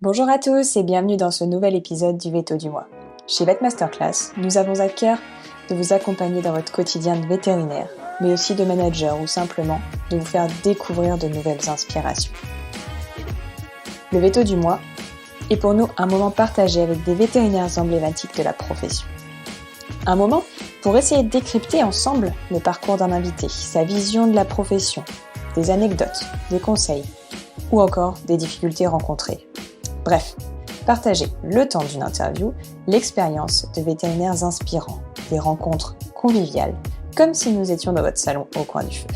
Bonjour à tous et bienvenue dans ce nouvel épisode du Veto du mois. Chez Vet Masterclass, nous avons à cœur de vous accompagner dans votre quotidien de vétérinaire, mais aussi de manager ou simplement de vous faire découvrir de nouvelles inspirations. Le Veto du mois est pour nous un moment partagé avec des vétérinaires emblématiques de la profession. Un moment pour essayer de décrypter ensemble le parcours d'un invité, sa vision de la profession, des anecdotes, des conseils ou encore des difficultés rencontrées. Bref, partagez le temps d'une interview, l'expérience de vétérinaires inspirants, des rencontres conviviales, comme si nous étions dans votre salon au coin du feu.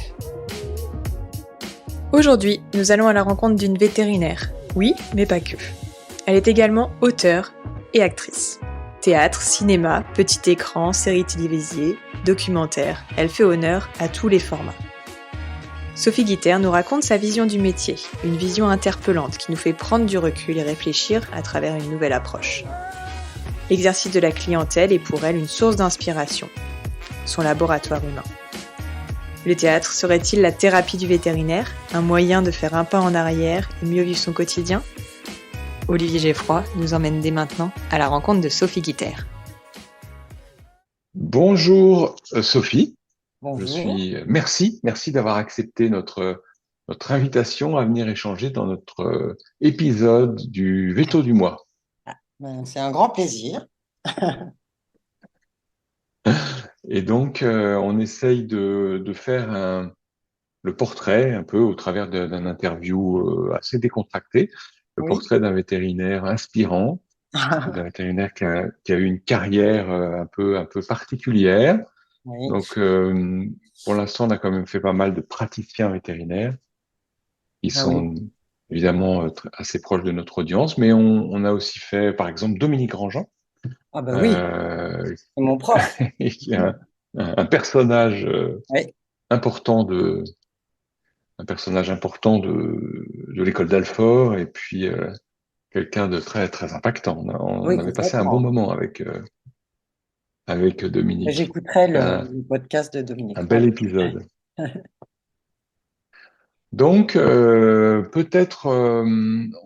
Aujourd'hui, nous allons à la rencontre d'une vétérinaire. Oui, mais pas que. Elle est également auteure et actrice. Théâtre, cinéma, petit écran, séries télévisées, documentaires, elle fait honneur à tous les formats. Sophie Guiter nous raconte sa vision du métier, une vision interpellante qui nous fait prendre du recul et réfléchir à travers une nouvelle approche. L'exercice de la clientèle est pour elle une source d'inspiration, son laboratoire humain. Le théâtre serait-il la thérapie du vétérinaire, un moyen de faire un pas en arrière et mieux vivre son quotidien ? Olivier Geffroy nous emmène dès maintenant à la rencontre de Sophie Guiter. Bonjour Sophie. Bonjour. Merci d'avoir accepté notre invitation à venir échanger dans notre épisode du Veto du mois. C'est un grand plaisir. Et donc, on essaye de faire le portrait un peu au travers d'un interview assez décontracté, le Oui. portrait d'un vétérinaire inspirant, d'un vétérinaire qui a eu une carrière un peu particulière. Oui. Donc, pour l'instant, on a quand même fait pas mal de praticiens vétérinaires qui sont évidemment assez proches de notre audience, mais on a aussi fait, par exemple, Dominique Grandjean, Ah bah oui, c'est mon prof. qui est un personnage Oui. important de l'école d'Alfort, et puis quelqu'un de très très impactant. On Oui, avait passé un bon complètement. moment avec Dominique. J'écouterai Un, le podcast de Dominique. un bel épisode. Donc, peut-être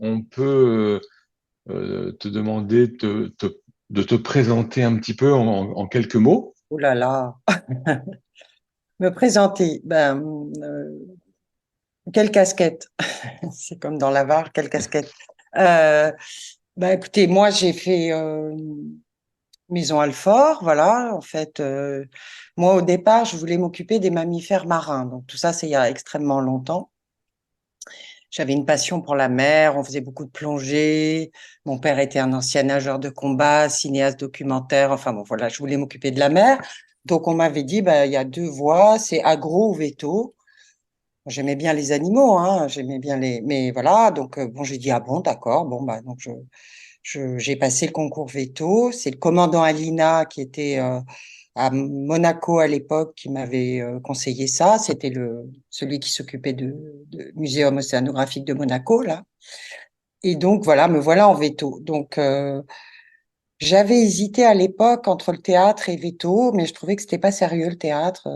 on peut te demander de te présenter un petit peu en quelques mots. Oh là là. Me présenter. Quelle casquette. C'est comme dans la VAR, quelle casquette. Euh, Écoutez, moi j'ai fait Maison Alfort, voilà. En fait, moi au départ, je voulais m'occuper des mammifères marins. Donc tout ça, c'est il y a extrêmement longtemps. J'avais une passion pour la mer, on faisait beaucoup de plongée. Mon père était un ancien nageur de combat, cinéaste documentaire. Enfin bon, voilà, je voulais m'occuper de la mer. Donc on m'avait dit, il y a deux voies, c'est agro ou veto. J'aimais bien les animaux, hein, j'aimais bien les. Mais voilà, donc bon, j'ai dit ah bon, d'accord, bon donc j'ai passé le concours veto. C'est le commandant Alina qui était à Monaco à l'époque qui m'avait conseillé ça. C'était celui qui s'occupait du Muséum océanographique de Monaco, là. Et donc, voilà, me voilà en veto. Donc, j'avais hésité à l'époque entre le théâtre et veto, mais je trouvais que c'était pas sérieux, le théâtre.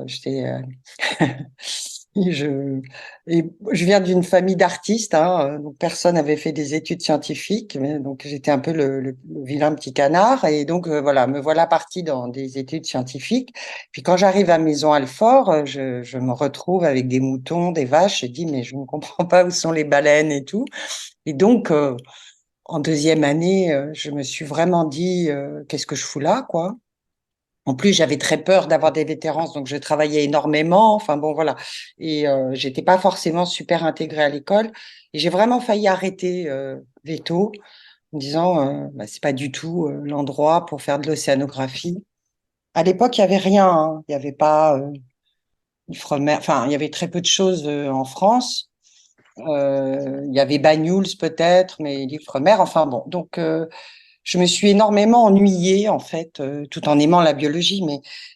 Et je viens d'une famille d'artistes, hein, donc personne n'avait fait des études scientifiques, mais donc j'étais un peu le vilain petit canard, et donc voilà, me voilà partie dans des études scientifiques. Puis quand j'arrive à Maison Alfort, je me retrouve avec des moutons, des vaches, je dis mais je ne comprends pas où sont les baleines et tout. Et donc en deuxième année, je me suis vraiment dit qu'est-ce que je fous là, quoi. En plus, j'avais très peur d'avoir des vétérances, donc je travaillais énormément. Enfin bon, voilà. Et j'étais pas forcément super intégrée à l'école. Et j'ai vraiment failli arrêter veto, en disant c'est pas du tout l'endroit pour faire de l'océanographie. À l'époque, il y avait rien, hein. Il y avait pas Ifremer. Enfin, il y avait très peu de choses en France. Il y avait Banyuls peut-être, mais l'Ifremer. Enfin bon, donc. Je me suis énormément ennuyée, en fait, tout en aimant la biologie.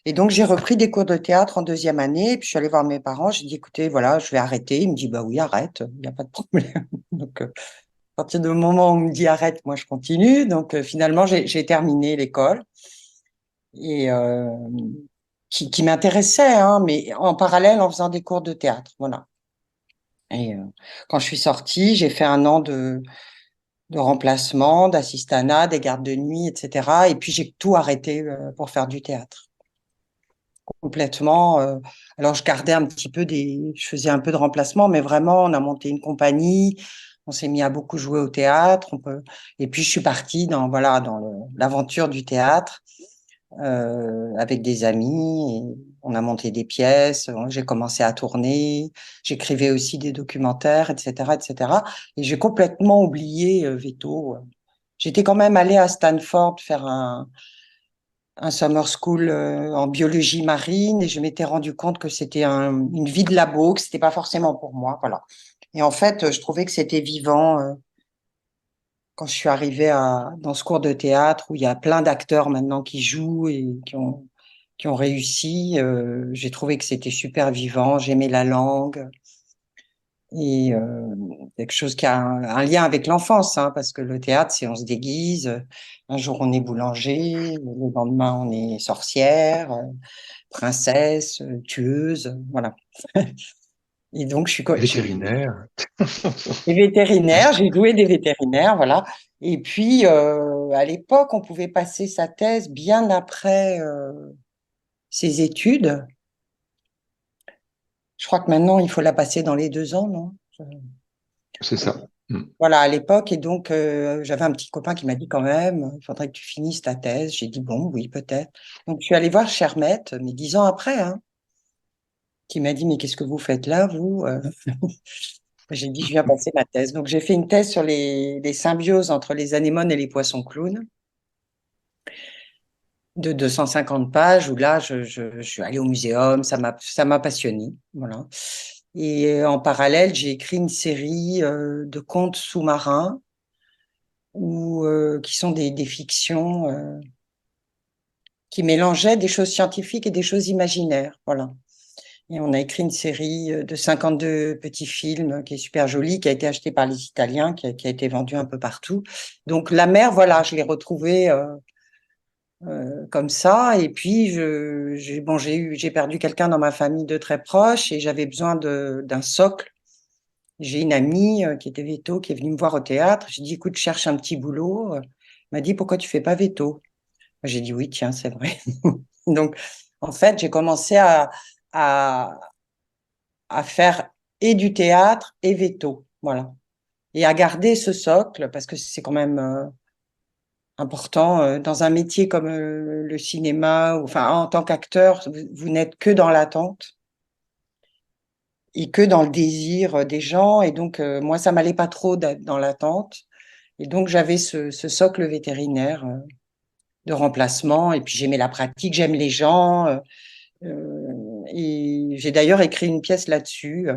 Et donc, j'ai repris des cours de théâtre en deuxième année. Et puis, je suis allée voir mes parents. J'ai dit, écoutez, voilà, je vais arrêter. Il me dit, bah oui, arrête, il n'y a pas de problème. Donc, à partir du moment où on me dit arrête, moi, je continue. Donc, finalement, j'ai terminé l'école et qui m'intéressait, hein, mais en parallèle, en faisant des cours de théâtre. Voilà. Et quand je suis sortie, j'ai fait un an de remplacement, d'assistanat, des gardes de nuit, etc. Et puis j'ai tout arrêté pour faire du théâtre. Complètement. Alors je gardais un petit peu je faisais un peu de remplacement, mais vraiment, on a monté une compagnie, on s'est mis à beaucoup jouer au théâtre. Et puis je suis partie voilà, dans l'aventure du théâtre avec des amis. Et on a monté des pièces, j'ai commencé à tourner, j'écrivais aussi des documentaires, etc., etc. Et j'ai complètement oublié Veto. J'étais quand même allée à Stanford faire un summer school en biologie marine et je m'étais rendu compte que c'était une vie de labo, que c'était pas forcément pour moi, voilà. Et en fait, je trouvais que c'était vivant quand je suis arrivée dans ce cours de théâtre où il y a plein d'acteurs maintenant qui jouent et qui ont réussi. J'ai trouvé que c'était super vivant, j'aimais la langue et quelque chose qui a un lien avec l'enfance, hein, parce que le théâtre, c'est on se déguise. Un jour, on est boulanger, le lendemain, on est sorcière, princesse, tueuse, voilà. Et donc, je suis Vétérinaire. des vétérinaires, j'ai joué des vétérinaires, voilà. Et puis, à l'époque, on pouvait passer sa thèse bien après ses études. Je crois que maintenant, il faut la passer dans les 2 ans, non? C'est ça. Mm. Voilà, à l'époque. Et donc, j'avais un petit copain qui m'a dit quand même, il faudrait que tu finisses ta thèse. J'ai dit, bon, oui, peut-être. Donc, je suis allée voir Chermette, mais 10 ans après, hein, qui m'a dit, mais qu'est-ce que vous faites là, vous? J'ai dit, je viens passer ma thèse. Donc, j'ai fait une thèse sur les symbioses entre les anémones et les poissons clowns de 250 pages, où là, je suis allée au muséum, ça m'a passionnée. Voilà. Et en parallèle, j'ai écrit une série de contes sous-marins qui sont des fictions qui mélangeaient des choses scientifiques et des choses imaginaires. Voilà. Et on a écrit une série de 52 petits films qui est super jolie, qui a été achetée par les Italiens, qui a été vendue un peu partout. Donc la mer, voilà, je l'ai retrouvée comme ça. Et puis bon, j'ai perdu quelqu'un dans ma famille de très proche et j'avais besoin d'un socle. J'ai une amie qui était veto, qui est venue me voir au théâtre. J'ai dit, écoute, je cherche un petit boulot. Elle m'a dit, pourquoi tu fais pas veto? J'ai dit, oui, tiens, c'est vrai. Donc, en fait, j'ai commencé à, à faire et du théâtre et veto. Voilà. Et à garder ce socle, parce que c'est quand même important dans un métier comme le cinéma, enfin, en tant qu'acteur, vous n'êtes que dans l'attente et que dans le désir des gens. Et donc, moi, ça m'allait pas trop d'être dans l'attente. Et donc, j'avais ce socle vétérinaire de remplacement. Et puis, j'aimais la pratique, j'aime les gens. Et j'ai d'ailleurs écrit une pièce là-dessus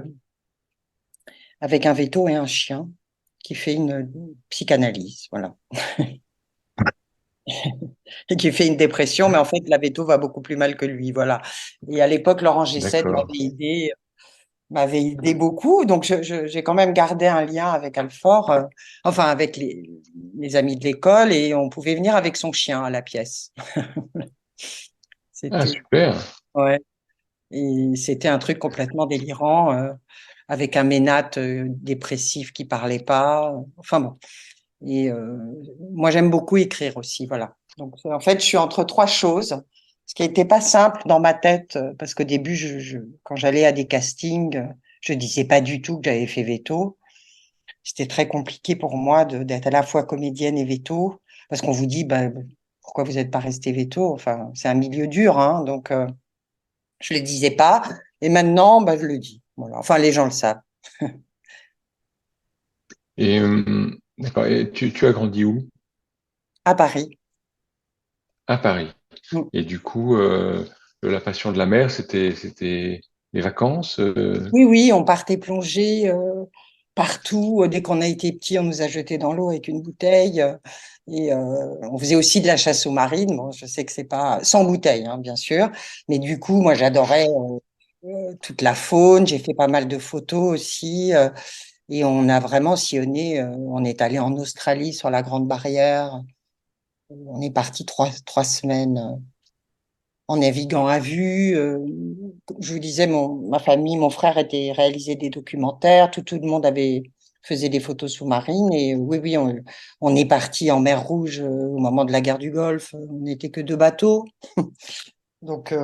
avec un veto et un chien qui fait une psychanalyse, voilà. Et qui fait une dépression, mais en fait, la veto va beaucoup plus mal que lui, voilà. Et à l'époque, Laurent Gessette D'accord. m'avait aidé beaucoup. Donc, j'ai quand même gardé un lien avec Alfort, enfin, avec les amis de l'école, et on pouvait venir avec son chien à la pièce. Ah, C'était, super. ouais. Et c'était un truc complètement délirant, avec un ménate dépressif qui parlait pas. Enfin bon. Et moi, j'aime beaucoup écrire aussi, voilà. Donc, en fait, je suis entre 3 choses, ce qui n'était pas simple dans ma tête, parce qu'au début, quand j'allais à des castings, je disais pas du tout que j'avais fait veto. C'était très compliqué pour moi d'être à la fois comédienne et veto, parce qu'on vous dit, bah, pourquoi vous n'êtes pas resté veto? Enfin, c'est un milieu dur, hein, donc je le disais pas. Et maintenant, bah, je le dis. Voilà. Enfin, les gens le savent. Et d'accord. Et tu as grandi où? À Paris. À Paris. Mm. Et du coup, la passion de la mer, c'était les vacances. Oui, oui, on partait plonger partout. Dès qu'on a été petit, on nous a jetés dans l'eau avec une bouteille. Et on faisait aussi de la chasse aux marines. Bon, je sais que c'est pas sans bouteille, hein, bien sûr. Mais du coup, moi, j'adorais toute la faune. J'ai fait pas mal de photos aussi. Et on a vraiment sillonné. On est allé en Australie sur la Grande Barrière. On est parti 3 semaines en naviguant à vue. Je vous disais, ma famille, mon frère était réalisé des documentaires. Tout le monde avait faisait des photos sous-marines. Et oui, oui, on est parti en mer Rouge au moment de la guerre du Golfe. On n'était que 2 bateaux. Donc,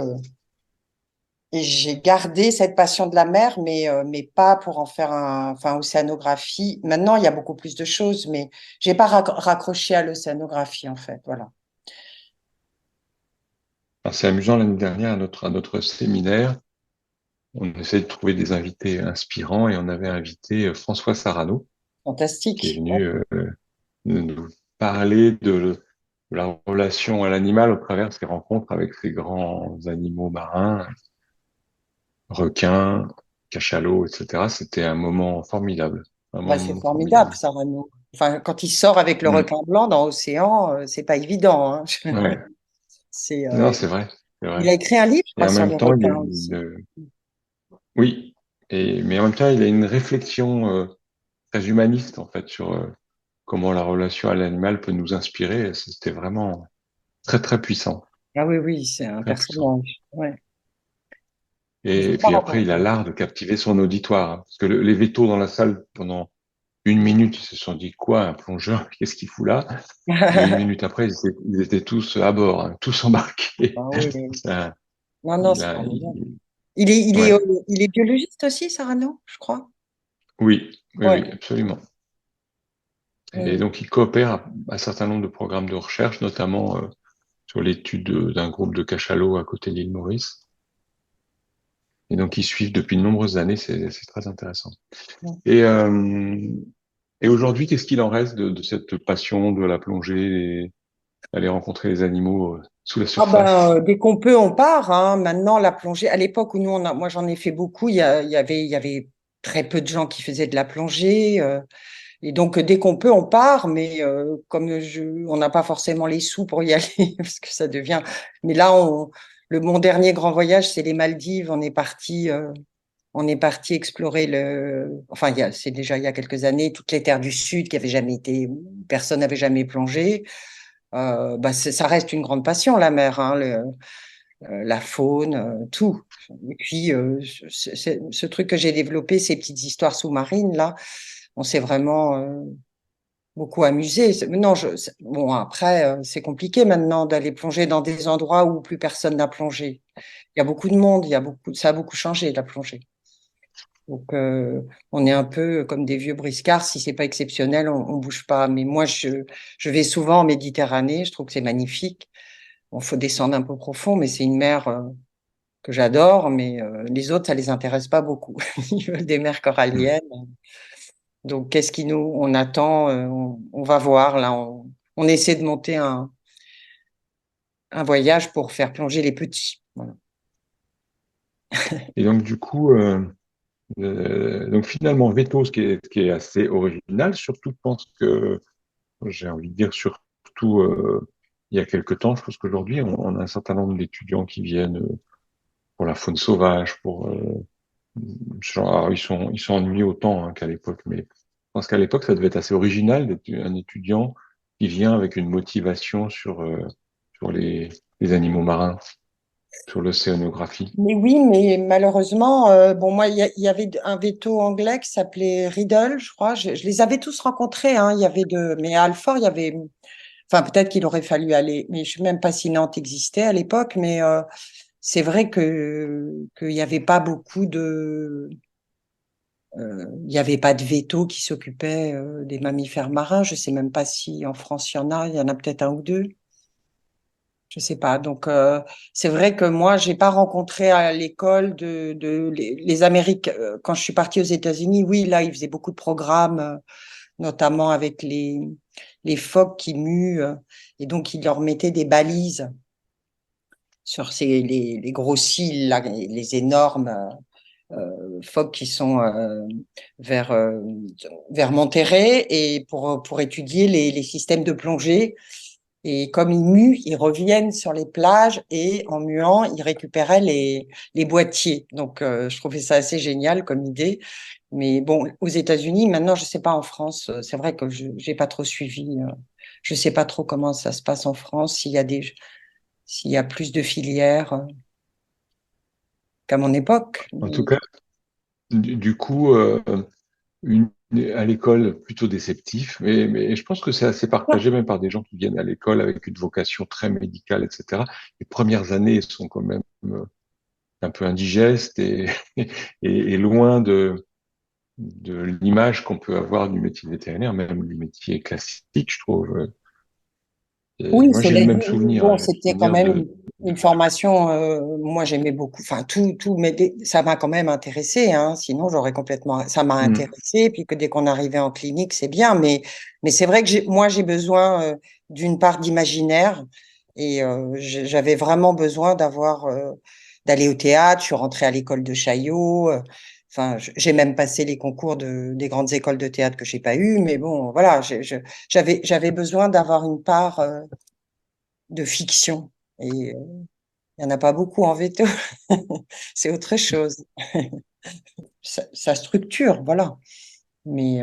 et j'ai gardé cette passion de la mer, mais pas pour en faire enfin, océanographie. Maintenant, il y a beaucoup plus de choses, mais j'ai pas raccroché à l'océanographie, en fait. Voilà. Alors, c'est amusant, l'année dernière, à notre séminaire, on essaie de trouver des invités inspirants et on avait invité François Sarano, qui est Fantastique. venu nous parler de la relation à l'animal au travers de ses rencontres avec ces grands animaux marins, requins, cachalots, etc. C'était un moment formidable, vraiment Bah, un c'est moment formidable, formidable. ça, Renaud. Enfin, quand il sort avec le Mm. requin blanc dans l'océan, c'est pas évident, hein. Ouais, C'est, non, c'est vrai, c'est il vrai. a écrit un livre, je Et crois, en sur même les temps, requins aussi. oui, mais en même temps, il a une réflexion très humaniste en fait sur comment la relation à l'animal peut nous inspirer. C'était vraiment très très puissant, Ah oui, oui, c'est un très puissant. personnage. Ouais. Je Et l'ai pas puis après, il rencontré. a l'art de captiver son auditoire, hein, parce que les vétos dans la salle pendant une minute, ils se sont dit quoi, un plongeur, qu'est-ce qu'il fout là? Et une minute après, ils étaient tous à bord, hein, tous embarqués. Ah oui, oui. Ça, Non, non, il c'est a, formidable. il- Il est, ouais, il est biologiste aussi, Sarano, je crois. oui, oui, Ouais. oui, absolument. Et Oui. donc, il coopère à un certain nombre de programmes de recherche, notamment sur l'étude d'un groupe de cachalots à côté de l'île Maurice. Et donc, ils suivent depuis de nombreuses années, c'est très intéressant. Oui. Et, euh, et aujourd'hui, qu'est-ce qu'il en reste de cette passion de la plongée et aller rencontrer les animaux sous la Ah ben, surface? dès qu'on peut, on part, hein. Maintenant, la plongée, à l'époque où moi j'en ai fait beaucoup, il y avait très peu de gens qui faisaient de la plongée. Et donc, dès qu'on peut, on part, mais comme on n'a pas forcément les sous pour y aller, parce que ça devient. Mais là, mon dernier grand voyage, c'est les Maldives. On est parti explorer Enfin, c'est déjà il y a quelques années, toutes les terres du Sud qui avaient jamais été, personne n'avait jamais plongé. Bah, ça reste une grande passion, la mer, hein, la faune, tout. Et puis, ce truc que j'ai développé, ces petites histoires sous-marines, là, on s'est vraiment beaucoup amusé. Non, bon, après, c'est compliqué maintenant d'aller plonger dans des endroits où plus personne n'a plongé. Il y a beaucoup de monde, ça a beaucoup changé, la plongée. Donc, on est un peu comme des vieux briscards. Si c'est pas exceptionnel, on bouge pas. Mais moi, je vais souvent en Méditerranée. Je trouve que c'est magnifique. Bon, faut descendre un peu profond, mais c'est une mer que j'adore. Mais les autres, ça les intéresse pas beaucoup. Ils veulent des mers Hmm. coralliennes. Donc, qu'est-ce qui on attend, on va voir. Là, on essaie de monter un voyage pour faire plonger les petits. Voilà. Et donc, du coup, donc finalement, Veto, ce qui est assez original, surtout, je pense que, j'ai envie de dire, surtout il y a quelque temps, je pense qu'aujourd'hui, on a un certain nombre d'étudiants qui viennent pour la faune sauvage, pour genre, alors, ils sont ennuyés autant hein, qu'à l'époque, mais je pense qu'à l'époque, ça devait être assez original d'être un étudiant qui vient avec une motivation sur les animaux marins, sur l'océanographie. Mais oui, mais malheureusement, bon, moi, il y avait un veto anglais qui s'appelait Riddle, je crois. Je les avais tous rencontrés, hein. Il y avait mais à Alfort, il y avait, enfin, peut-être qu'il aurait fallu aller, mais je ne sais même pas si Nantes existait à l'époque, mais c'est vrai qu'il n'y avait pas beaucoup il n'y avait pas de veto qui s'occupait des mammifères marins. Je ne sais même pas si en France il y en a peut-être un ou deux. Je sais pas. Donc, c'est vrai que moi, j'ai pas rencontré à l'école les Amériques. Quand je suis partie aux États-Unis, oui, là, ils faisaient beaucoup de programmes, notamment avec les phoques qui muent, et donc ils leur mettaient des balises sur les gros cils, là, les énormes phoques qui sont vers vers Monterrey, et pour étudier les systèmes de plongée. Et comme ils muent, ils reviennent sur les plages et en muant, ils récupéraient les boîtiers. Donc, je trouvais ça assez génial comme idée. Mais bon, aux États-Unis, maintenant, je sais pas en France, c'est vrai que je j'ai pas trop suivi. Je sais pas trop comment ça se passe en France, s'il y a plus de filières qu'à mon époque. En tout cas, du coup, une à l'école plutôt déceptif, mais je pense que c'est assez partagé même par des gens qui viennent à l'école avec une vocation très médicale, etc. Les premières années sont quand même un peu indigestes et loin de l'image qu'on peut avoir du métier vétérinaire, même du métier classique, je trouve. Et Oui, moi, j'ai cela le dit, même souvenir, bon, hein, le c'était quand souvenir même de. une formation, moi j'aimais beaucoup, enfin tout, mais ça m'a quand même intéressé, hein, sinon j'aurais complètement, ça m'a Hmm. intéressé, puis que dès qu'on arrivait en clinique, c'est bien, mais c'est vrai que moi j'ai besoin d'une part d'imaginaire, et j'avais vraiment besoin d'aller au théâtre, je suis rentrée à l'école de Chaillot, enfin j'ai même passé les concours des grandes écoles de théâtre que j'ai pas eu, mais bon, voilà, j'avais besoin d'avoir une part de fiction. Et il n'y en a pas beaucoup en veto. C'est autre chose. Ça structure, voilà. Mais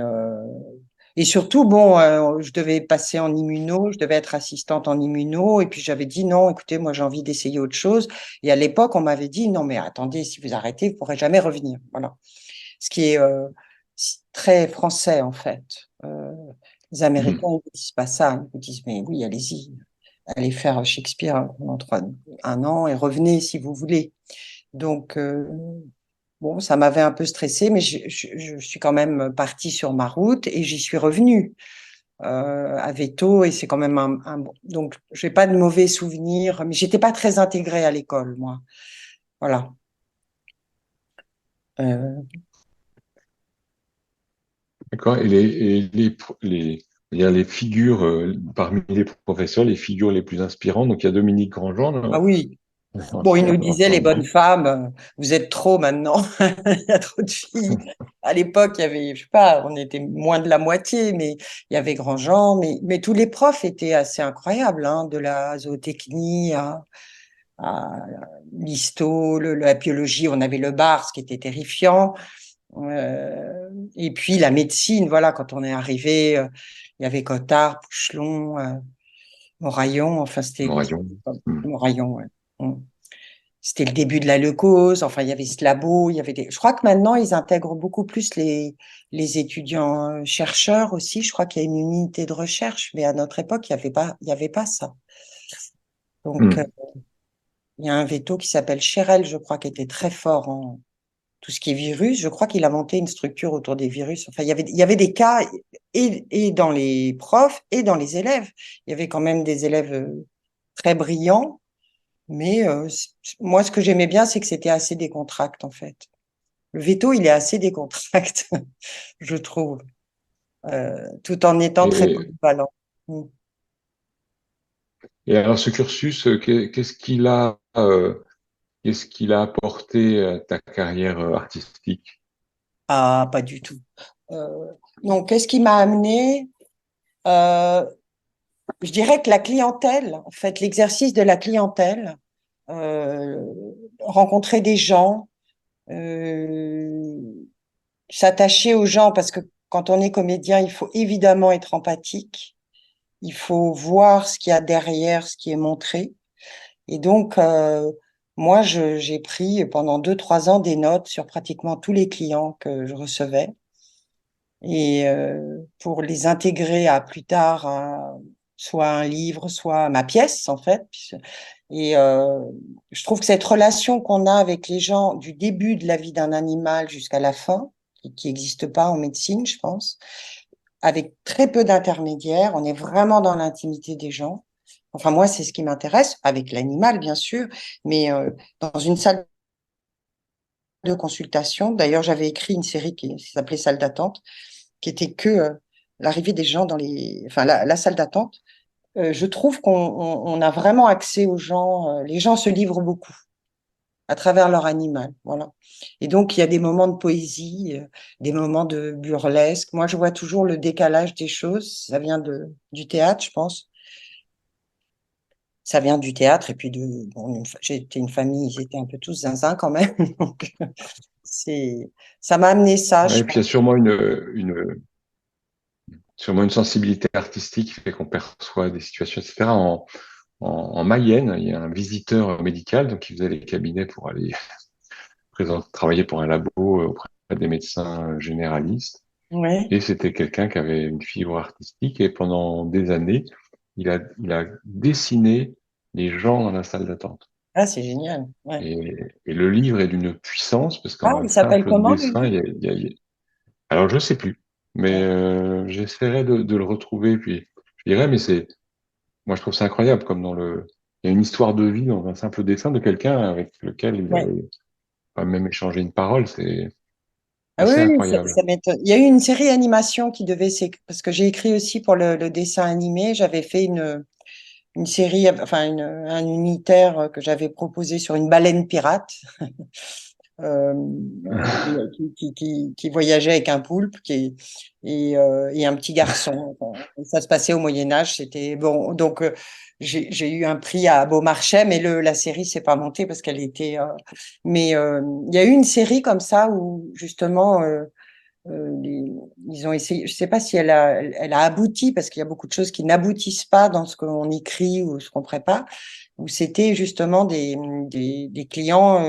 et surtout, bon, je devais passer en immuno, je devais être assistante en immuno, et puis j'avais dit non, écoutez, moi j'ai envie d'essayer autre chose. Et à l'époque, on m'avait dit non, mais attendez, si vous arrêtez, vous pourrez jamais revenir. Voilà. Ce qui est très français en fait. Les Américains, Hmm. ils ne disent pas ça. Ils vous disent mais oui, allez-y, allez faire Shakespeare pendant un an et revenez si vous voulez. Donc, bon, ça m'avait un peu stressée, mais je suis quand même partie sur ma route et j'y suis revenue à Veto et c'est quand même bon. Donc, je n'ai pas de mauvais souvenirs, mais j'étais pas très intégrée à l'école, moi. Voilà. Euh, D'accord. Il y a les figures, parmi les professeurs, les figures les plus inspirantes. Donc, il y a Dominique Grandjean, ah là, oui. Bon, il nous disait, les bonnes femmes, vous êtes trop maintenant. Il y a trop de filles. À l'époque, il y avait, je sais pas, on était moins de la moitié, mais il y avait Grandjean, mais tous les profs étaient assez incroyables, hein, de la zootechnie à l'histo, la biologie, on avait le bar, ce qui était terrifiant. Et puis la médecine, voilà, quand on est arrivé, il y avait Cottard, Pouchelon, Moraillon, enfin c'était Moraillon. Hmm. Moraillon, ouais. Mm. C'était le début de la leucose, enfin il y avait Slabo, il y avait je crois que maintenant ils intègrent beaucoup plus les étudiants chercheurs aussi, je crois qu'il y a une unité de recherche, mais à notre époque, il y avait pas ça. Donc Hmm. il y a un veto qui s'appelle Cherel, je crois, qui était très fort en tout ce qui est virus. Je crois qu'il a monté une structure autour des virus. Enfin, il y avait des cas et dans les profs et dans les élèves. Il y avait quand même des élèves très brillants, mais moi, ce que j'aimais bien, c'est que c'était assez décontracté, en fait. Le veto, il est assez décontracté, je trouve, tout en étant très Et, polyvalent. Mm. et alors, ce cursus, qu'est-ce qu'il a apporté à ta carrière artistique? Ah, pas du tout. Euh, donc, qu'est-ce qui m'a amené? Euh, je dirais que la clientèle, en fait, l'exercice de la clientèle, euh, rencontrer des gens, euh, s'attacher aux gens, parce que quand on est comédien, il faut évidemment être empathique, il faut voir ce qu'il y a derrière ce qui est montré. Et donc, moi, j'ai pris pendant 2, 3 ans des notes sur pratiquement tous les clients que je recevais et pour les intégrer à plus tard, soit un livre, soit ma pièce, en fait. Et je trouve que cette relation qu'on a avec les gens du début de la vie d'un animal jusqu'à la fin, qui n'existe pas en médecine, je pense, avec très peu d'intermédiaires, on est vraiment dans l'intimité des gens. Enfin, moi, c'est ce qui m'intéresse, avec l'animal, bien sûr, mais dans une salle de consultation. D'ailleurs, j'avais écrit une série qui s'appelait Salle d'attente, qui était que l'arrivée des gens dans enfin, la salle d'attente. Je trouve qu'on a vraiment accès aux gens. Les gens se livrent beaucoup à travers leur animal. Voilà. Et donc, il y a des moments de poésie, des moments de burlesque. Moi, je vois toujours le décalage des choses. Ça vient du théâtre, je pense. Ça vient du théâtre. Et puis, bon, j'ai été une famille, ils étaient un peu tous zinzin quand même. Donc, c'est, ça m'a amené ça, Ouais, je et puis il y a pense. sûrement une sensibilité artistique qui fait qu'on perçoit des situations, etc. En Mayenne, il y a un visiteur médical donc qui faisait les cabinets pour aller travailler pour un labo auprès des médecins généralistes. Ouais. Et c'était quelqu'un qui avait une fibre artistique et pendant des années, il a dessiné les gens dans la salle d'attente. Ah, c'est génial. Ouais. Et, et le livre est d'une puissance parce Ah, qu'en un il s'appelle simple comment, le dessin, livre? alors je sais plus, mais Ouais. j'essaierai de le retrouver. Puis je dirais, mais moi je trouve ça incroyable comme il y a une histoire de vie dans un simple dessin de quelqu'un avec lequel il Ouais. avait pas même échangé une parole. C'est Ah oui, assez oui, incroyable. ça m'étonne. Il y a eu une série animation qui devait, parce que j'ai écrit aussi pour le dessin animé, j'avais fait une série, enfin un unitaire que j'avais proposé sur une baleine pirate. euh, qui voyageait avec un poulpe et un petit garçon. Enfin, ça se passait au Moyen Âge. C'était bon. Donc j'ai eu un prix à Beaumarchais, mais la série s'est pas montée parce qu'elle était. Mais il y a eu une série comme ça où justement. Ils ont essayé, je sais pas si elle a abouti parce qu'il y a beaucoup de choses qui n'aboutissent pas dans ce qu'on écrit ou ce qu'on prépare, où c'était justement des clients,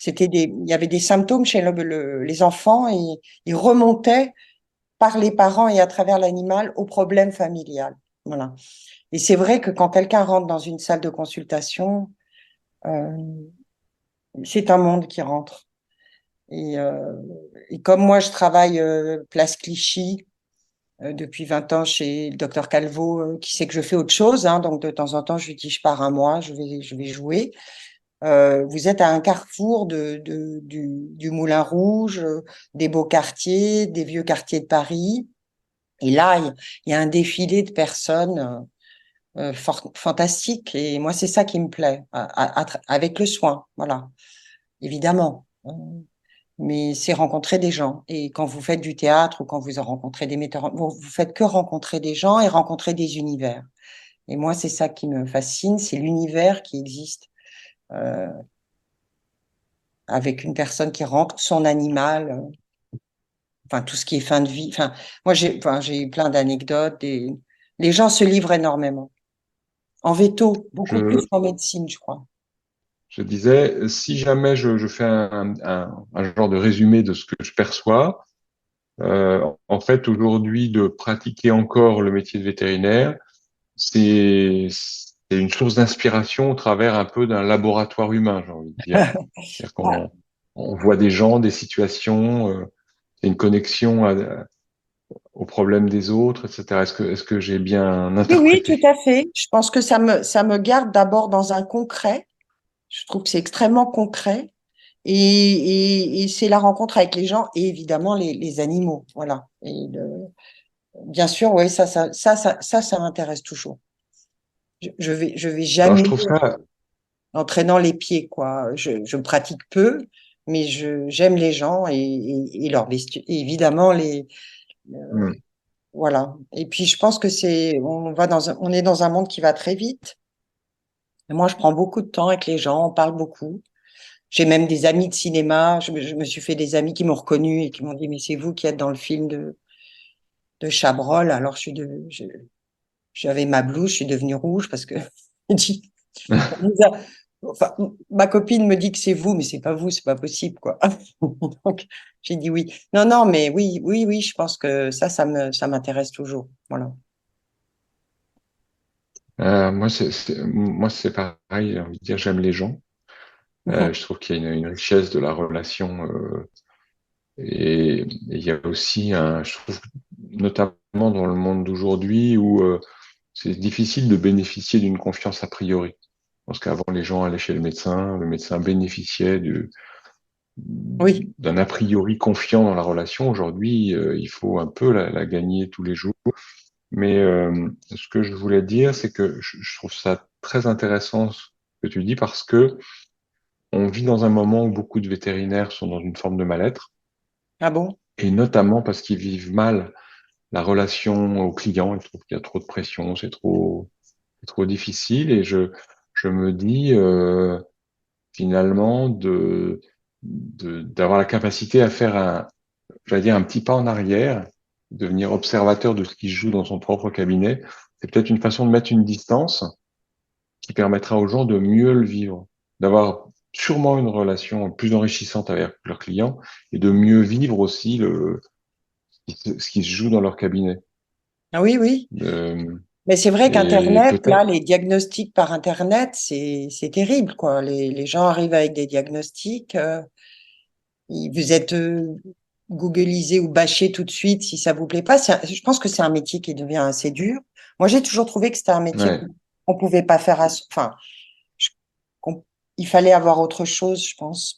il y avait des symptômes chez les enfants et ils remontaient par les parents et à travers l'animal au problème familial. Voilà. Et c'est vrai que quand quelqu'un rentre dans une salle de consultation, euh, c'est un monde qui rentre. Et, euh, et comme moi, je travaille place Clichy depuis 20 ans chez le docteur Calvo, qui sait que je fais autre chose, hein, donc de temps en temps, je lui dis, je pars un mois, je vais jouer. Vous êtes à un carrefour du Moulin Rouge, des beaux quartiers, des vieux quartiers de Paris. Et là, il y a un défilé de personnes fantastiques. Et moi, c'est ça qui me plaît, avec le soin, voilà, évidemment. Mais c'est rencontrer des gens. Et quand vous faites du théâtre ou quand vous rencontrez des metteurs, vous faites que rencontrer des gens et rencontrer des univers. Et moi, c'est ça qui me fascine, c'est l'univers qui existe euh, avec une personne qui rentre, son animal, enfin tout ce qui est fin de vie. Moi, j'ai eu plein d'anecdotes. Les gens se livrent énormément. En veto, beaucoup plus Je, qu'en médecine, je crois. je disais, si jamais je fais un genre de résumé de ce que je perçois, en fait, aujourd'hui, de pratiquer encore le métier de vétérinaire, c'est une source d'inspiration au travers un peu d'un laboratoire humain, j'ai envie de dire. C'est-à-dire Ah, on voit des gens, des situations, c'est une connexion aux problèmes des autres, etc. Est-ce que j'ai bien oui, oui, interprété? tout à fait. Je pense que ça me garde d'abord dans un concret. Je trouve que c'est extrêmement concret. Et c'est la rencontre avec les gens et évidemment les animaux. Voilà. Bien sûr, oui, ça m'intéresse toujours. Je vais Alors, je jamais trouve ça, en traînant les pieds, quoi. Je pratique peu, mais j'aime les gens et leur bestiaux. Et évidemment, hmm, voilà. Et puis, je pense que on est dans un monde qui va très vite. Et moi, je prends beaucoup de temps avec les gens, on parle beaucoup. J'ai même des amis de cinéma. Je me suis fait des amis qui m'ont reconnu et qui m'ont dit, mais c'est vous qui êtes dans le film de Chabrol. Alors, j'avais ma blouse, je suis devenue rouge parce que je dis, on nous a- enfin, ma copine me dit que c'est vous, mais c'est pas vous, c'est pas possible, quoi. Donc, j'ai dit oui. Non, non, mais oui, oui, oui, je pense que ça m'intéresse toujours. Voilà. moi, c'est pareil, j'ai envie de dire, j'aime les gens. Je trouve qu'il y a une richesse de la relation et il y a aussi je trouve, notamment dans le monde d'aujourd'hui où c'est difficile de bénéficier d'une confiance a priori. Parce qu'avant, les gens allaient chez le médecin bénéficiait Oui. d'un a priori confiant dans la relation. Aujourd'hui, il faut un peu la gagner tous les jours. Mais ce que je voulais dire, c'est que je trouve ça très intéressant ce que tu dis parce que on vit dans un moment où beaucoup de vétérinaires sont dans une forme de mal-être, Ah bon? et notamment parce qu'ils vivent mal la relation au client. Ils trouvent qu'il y a trop de pression, c'est trop difficile. Et je me dis finalement d'avoir la capacité à faire j'allais dire un petit pas en arrière, devenir observateur de ce qui se joue dans son propre cabinet. C'est peut-être une façon de mettre une distance qui permettra aux gens de mieux le vivre, d'avoir sûrement une relation plus enrichissante avec leurs clients et de mieux vivre aussi ce qui se joue dans leur cabinet. Ah oui, oui. Euh, Mais c'est vrai et qu'Internet, là, peut-être, les diagnostics par Internet, c'est terrible, quoi. Les gens arrivent avec des diagnostics. Vous êtes googlisé ou bâché tout de suite si ça vous plaît pas. Je pense que c'est un métier qui devient assez dur. Moi, j'ai toujours trouvé que c'était un métier ouais. qu'on pouvait pas faire enfin, je- il fallait avoir autre chose, je pense,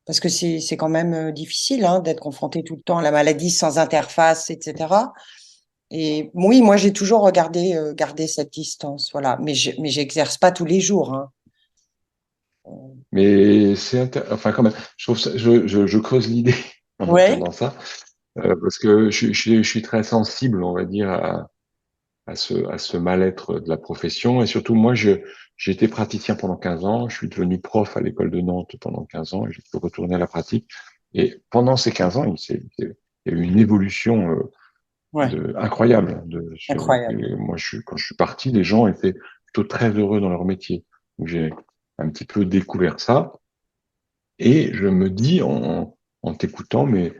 parce que c'est quand même difficile, hein, d'être confronté tout le temps à la maladie sans interface, etc. Et oui, moi, j'ai toujours gardé cette distance, voilà. Mais j'exerce pas tous les jours, hein. Mais enfin quand même, je trouve je creuse l'idée en Ouais, entendant ça, parce que je suis très sensible, on va dire, à ce mal-être de la profession. Et surtout, moi, j'ai été praticien pendant 15 ans. Je suis devenu prof à l'école de Nantes pendant 15 ans et j'ai pu retourner à la pratique. Et pendant ces 15 ans, il y a eu une évolution ouais, incroyable. incroyable. Moi, quand je suis parti, les gens étaient plutôt très heureux dans leur métier. Donc, j'ai un petit peu découvert ça. Et je me dis en t'écoutant, mais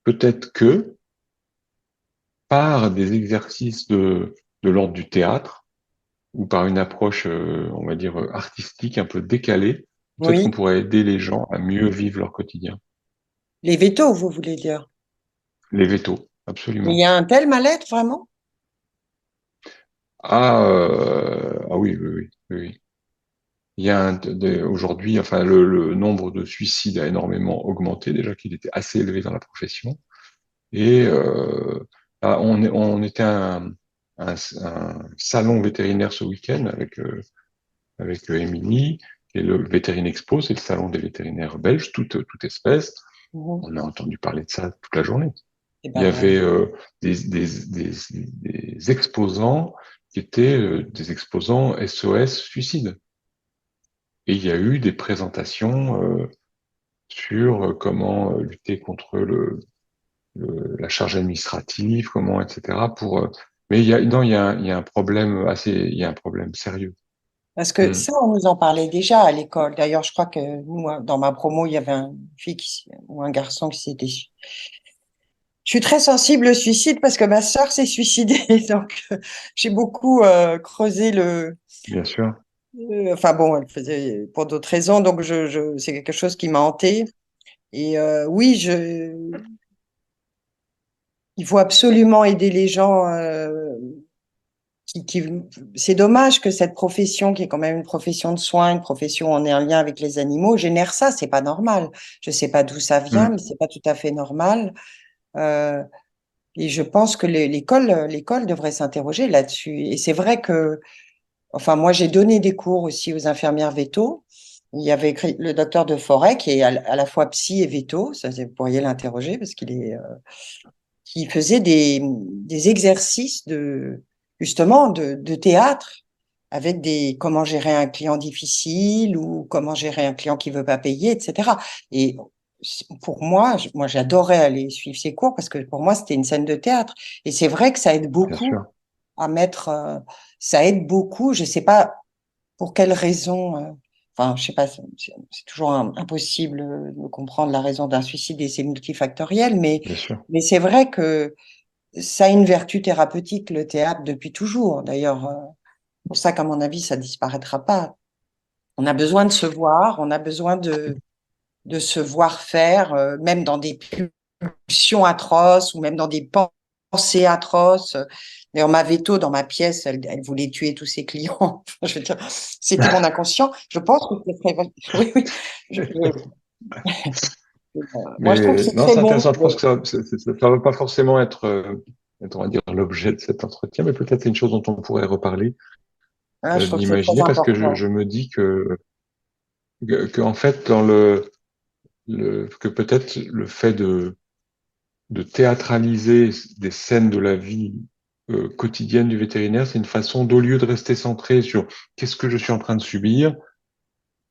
peut-être que par des exercices de l'ordre du théâtre, ou par une approche, on va dire, artistique un peu décalée, peut-être qu'on Oui. pourrait aider les gens à mieux vivre leur quotidien. Les vétos, vous voulez dire? Les vétos, Mais il absolument. y a un tel mal-être, vraiment? Ah oui, oui, oui, oui, oui. Il y a aujourd'hui, enfin, le nombre de suicides a énormément augmenté, déjà qu'il était assez élevé dans la profession. Et on était un salon vétérinaire ce week-end avec Émilie, et le Vétérine Expo, c'est le salon des vétérinaires belges, toute espèce. Mhm. On a entendu parler de ça toute la journée. Eh Il ben y voilà. avait des exposants qui étaient des exposants SOS suicide. Et il y a eu des présentations sur comment lutter contre la charge administrative, comment, etc. Mais non, il y a un problème il y a un problème sérieux. Parce que Hmm. ça, on nous en parlait déjà à l'école. D'ailleurs, je crois que nous, dans ma promo, il y avait une fille ou un garçon qui s'était. Je suis très sensible au suicide parce que ma sœur s'est suicidée. Donc, j'ai beaucoup creusé Bien sûr, enfin bon, elle faisait pour d'autres raisons. Donc, c'est quelque chose qui m'a hantée. Et oui, il faut absolument aider les gens. Qui, c'est dommage que cette profession, qui est quand même une profession de soins, une profession où on est en lien avec les animaux, génère ça. C'est pas normal. Je sais pas d'où ça vient, hmm, mais c'est pas tout à fait normal. Euh, et je pense que l'école devrait s'interroger là-dessus. Et c'est vrai que, enfin, moi, j'ai donné des cours aussi aux infirmières véto. Il y avait écrit le docteur de Forêt, qui est à la fois psy et véto. Ça, vous pourriez l'interroger parce qu'il est, qui faisait des exercices justement, de théâtre avec comment gérer un client difficile ou comment gérer un client qui veut pas payer, etc. Et pour moi, moi, j'adorais aller suivre ces cours parce que pour moi, c'était une scène de théâtre. Et c'est vrai que ça aide bien beaucoup sûr, à mettre, ça aide beaucoup. Je sais pas pour quelle raison. Enfin, je sais pas, c'est toujours impossible de comprendre la raison d'un suicide et c'est multifactoriel, bien sûr, mais c'est vrai que ça a une vertu thérapeutique, le théâtre, depuis toujours. D'ailleurs, pour ça qu'à mon avis, ça disparaîtra pas. On a besoin de se voir, on a besoin de se voir faire, même dans des pulsions atroces ou même dans des pensées atroces. D'ailleurs, ma veto dans ma pièce, elle voulait tuer tous ses clients. Je veux dire, c'était mon inconscient. Je pense que c'est très... Oui, oui. Moi, je trouve que Mais c'est non, très c'est bon. intéressant. Je pense que ça va pas forcément on va dire, l'objet de cet entretien, mais peut-être c'est une chose dont on pourrait reparler, Hein, je trouve que c'est très d'imaginer, parce que important. je me dis que en fait, que peut-être le fait de théâtraliser des scènes de la vie quotidienne du vétérinaire, c'est une façon, d'au lieu de rester centré sur qu'est-ce que je suis en train de subir,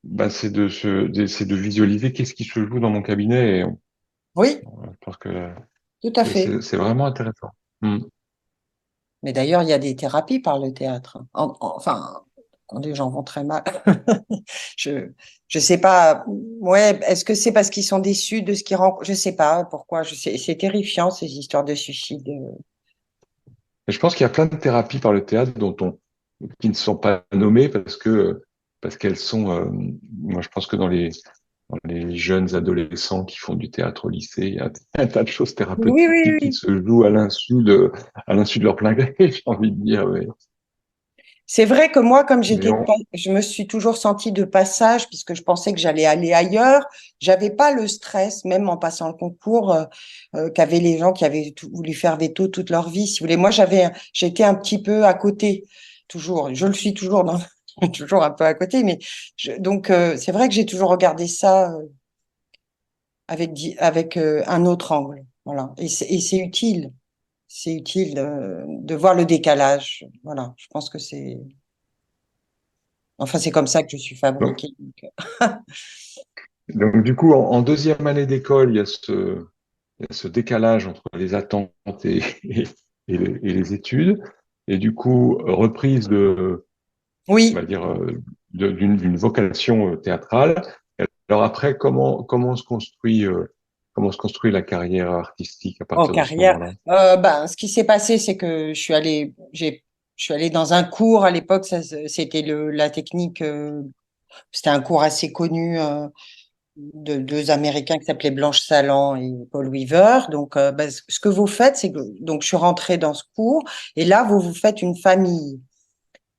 ben, c'est de visualiser qu'est-ce qui se joue dans mon cabinet. Et Oui, je pense que tout à fait. c'est vraiment intéressant. Hmm. Mais d'ailleurs, il y a des thérapies par le théâtre. Enfin, quand des gens vont très mal. Je je sais pas. Ouais, est-ce que c'est parce qu'ils sont déçus de ce qu'ils rencontrent? Je sais pas pourquoi. C'est terrifiant ces histoires de suicide. Et je pense qu'il y a plein de thérapies par le théâtre qui ne sont pas nommées parce qu'elles sont, moi je pense que dans les jeunes adolescents qui font du théâtre au lycée, il y a un tas de choses Oui, oui, thérapeutiques qui oui. se jouent à l'insu de leur plein gré, j'ai envie de dire, C'est vrai que moi, comme mais je me suis toujours sentie de passage puisque je pensais que j'allais aller ailleurs. J'avais pas le stress, même en passant le concours, qu'avaient les gens qui avaient voulu faire veto toute leur vie. Si vous voulez, moi, j'étais un petit peu à côté, toujours. Je le suis toujours, toujours un peu à côté, mais donc c'est vrai que j'ai toujours regardé ça avec un autre angle. Voilà, et c'est utile. C'est utile de voir le décalage. Voilà, je pense que c'est. Enfin, c'est comme ça que je suis donc, fabriquée. donc, du coup, en deuxième année d'école, il y a ce décalage entre les attentes et les études, et du coup, reprise on va Oui, dire, d'une vocation théâtrale. Alors après, comment se construit la carrière artistique à en partir de ce carrière. moment-là? Ben, ce qui s'est passé, c'est que je suis allée dans un cours. À l'époque, c'était la technique. C'était un cours assez connu de deux Américains qui s'appelaient Blanche Salan et Paul Weaver. Donc, ben, ce que vous faites, c'est que donc je suis rentrée dans ce cours et là, vous faites une famille.